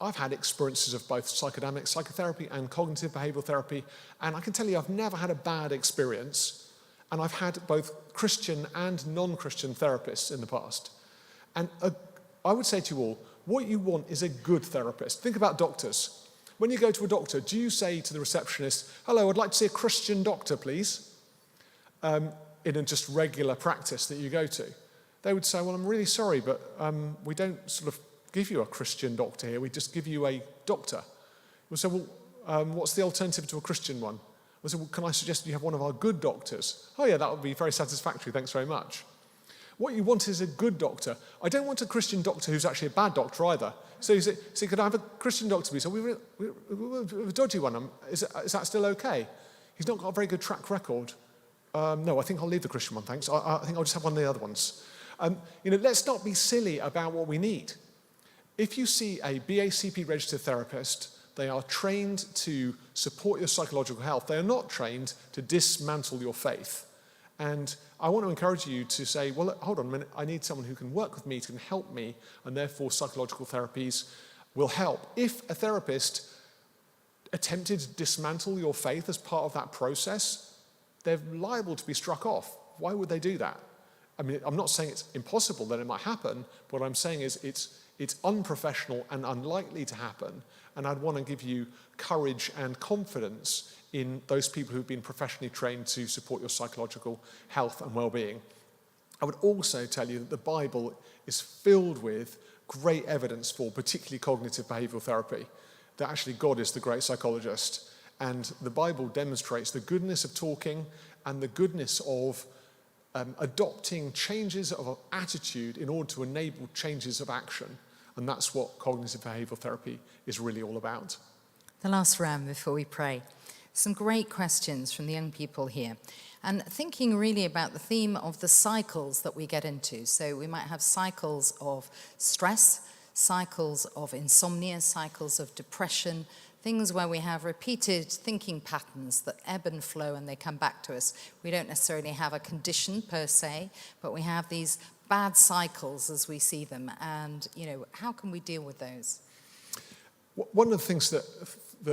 I've had experiences of both psychodynamic psychotherapy and cognitive behavioral therapy, and I can tell you I've never had a bad experience, and I've had both Christian and non-Christian therapists in the past. And I would say to you all, what you want is a good therapist. Think about doctors. When you go to a doctor, do you say to the receptionist, hello, I'd like to see a Christian doctor, please? In a just regular practice that you go to. They would say, well, I'm really sorry, but we don't sort of give you a Christian doctor here, we just give you a doctor. We'll say, well, what's the alternative to a Christian one? We'll say, well, can I suggest you have one of our good doctors? Oh yeah, that would be very satisfactory, thanks very much. What you want is a good doctor. I don't want a Christian doctor who's actually a bad doctor either. So you say, could I have a Christian doctor? We say, we have a dodgy one. Is that still okay? He's not got a very good track record. No, I think I'll leave the Christian one, thanks. I think I'll just have one of the other ones. Let's not be silly about what we need. If you see a BACP registered therapist, they are trained to support your psychological health. They are not trained to dismantle your faith. And I want to encourage you to say, well, hold on a minute, I need someone who can work with me, can help me, and therefore psychological therapies will help. If a therapist attempted to dismantle your faith as part of that process, they're liable to be struck off. Why would they do that? I mean, I'm not saying it's impossible that it might happen, but what I'm saying is it's unprofessional and unlikely to happen, and I'd want to give you courage and confidence in those people who've been professionally trained to support your psychological health and well-being. I would also tell you that the Bible is filled with great evidence for particularly cognitive behavioral therapy, that actually God is the great psychologist, and the Bible demonstrates the goodness of talking and the goodness of adopting changes of attitude in order to enable changes of action. And that's what cognitive behavioral therapy is really all about. The last round before we pray. Some great questions from the young people here. And thinking really about the theme of the cycles that we get into. So we might have cycles of stress, cycles of insomnia, cycles of depression, things where we have repeated thinking patterns that ebb and flow and they come back to us. We don't necessarily have a condition per se, but we have these bad cycles as we see them. And, how can we deal with those? One of the things that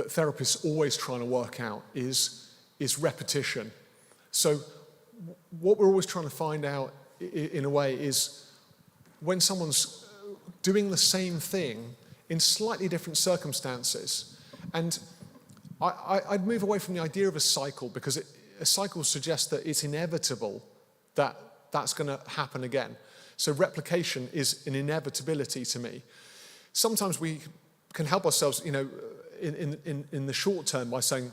therapists are always trying to work out is repetition. So what we're always trying to find out in a way is when someone's doing the same thing in slightly different circumstances. And I'd move away from the idea of a cycle because a cycle suggests that it's inevitable that that's going to happen again. So replication is an inevitability to me. Sometimes we can help ourselves, in the short term by saying,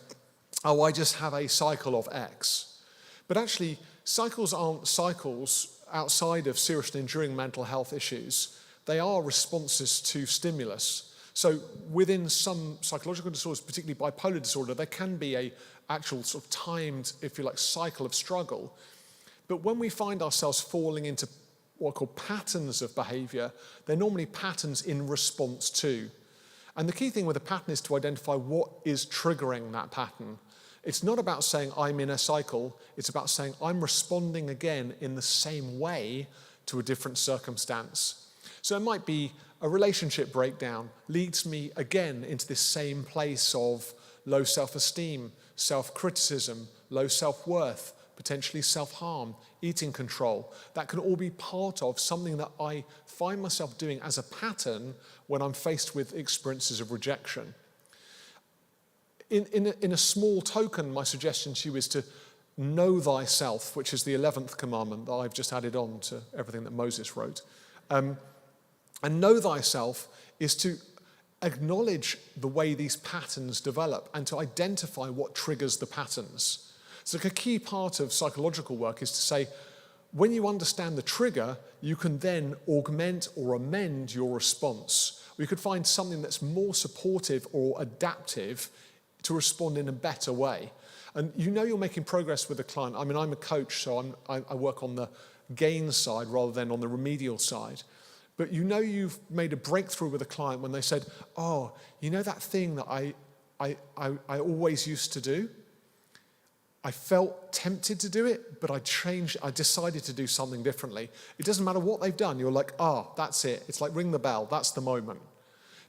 oh, I just have a cycle of X. But actually, cycles aren't cycles outside of serious and enduring mental health issues. They are responses to stimulus. So within some psychological disorders, particularly bipolar disorder, there can be a actual sort of timed, if you like, cycle of struggle. But when we find ourselves falling into what are called patterns of behavior, they're normally patterns in response to. And the key thing with a pattern is to identify what is triggering that pattern. It's not about saying I'm in a cycle, it's about saying I'm responding again in the same way to a different circumstance. So it might be a relationship breakdown leads me again into this same place of low self-esteem, self-criticism, low self-worth, potentially self-harm, eating control. That can all be part of something that I find myself doing as a pattern when I'm faced with experiences of rejection. In a small token, my suggestion to you is to know thyself, which is the 11th commandment that I've just added on to everything that Moses wrote. And know thyself is to acknowledge the way these patterns develop and to identify what triggers the patterns. So a key part of psychological work is to say, when you understand the trigger, you can then augment or amend your response. We could find something that's more supportive or adaptive to respond in a better way. And you know you're making progress with a client. I mean, I'm a coach, so I work on the gain side rather than on the remedial side. But you know you've made a breakthrough with a client when they said, oh, you know that thing that I always used to do? I felt tempted to do it, but I decided to do something differently. It doesn't matter what they've done. You're like, that's it. It's like ring the bell. That's the moment.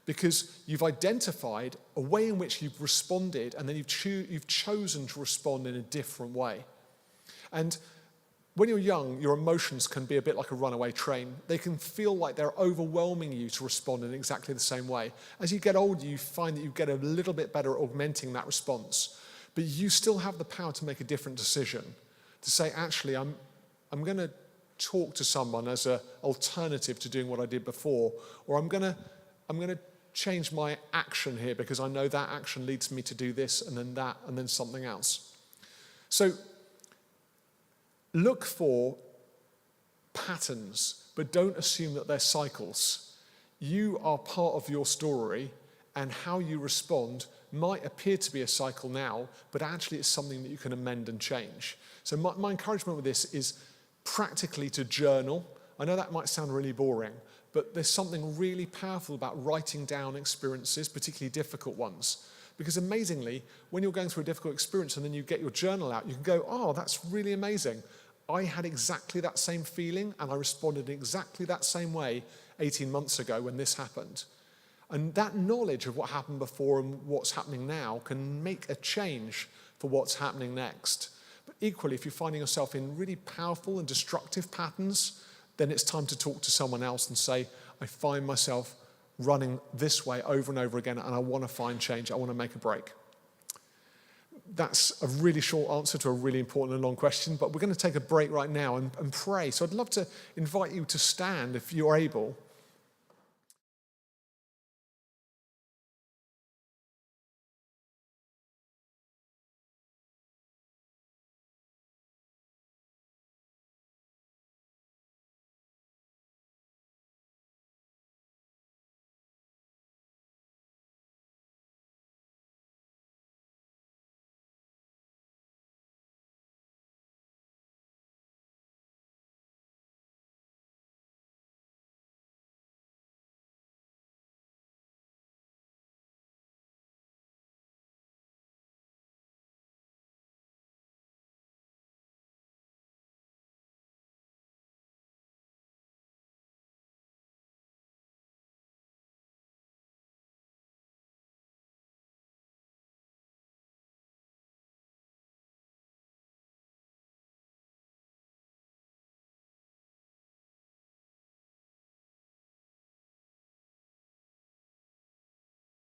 Because you've identified a way in which you've responded, and then you've chosen to respond in a different way. And when you're young, your emotions can be a bit like a runaway train. They can feel like they're overwhelming you to respond in exactly the same way. As you get older, you find that you get a little bit better at augmenting that response. But you still have the power to make a different decision, to say, actually, I'm going to talk to someone as an alternative to doing what I did before, or I'm going to change my action here because I know that action leads me to do this and then that and then something else. So look for patterns, but don't assume that they're cycles. You are part of your story, and how you respond might appear to be a cycle now, but actually it's something that you can amend and change. So my encouragement with this is practically to journal. I know that might sound really boring, but there's something really powerful about writing down experiences, particularly difficult ones. Because amazingly, when you're going through a difficult experience and then you get your journal out, you can go, oh, that's really amazing. I had exactly that same feeling and I responded in exactly that same way 18 months ago when this happened. And that knowledge of what happened before and what's happening now can make a change for what's happening next. But equally, if you're finding yourself in really powerful and destructive patterns, then it's time to talk to someone else and say, I find myself running this way over and over again and I want to find change. I want to make a break. That's a really short answer to a really important and long question, but we're going to take a break right now and pray. So I'd love to invite you to stand if you're able.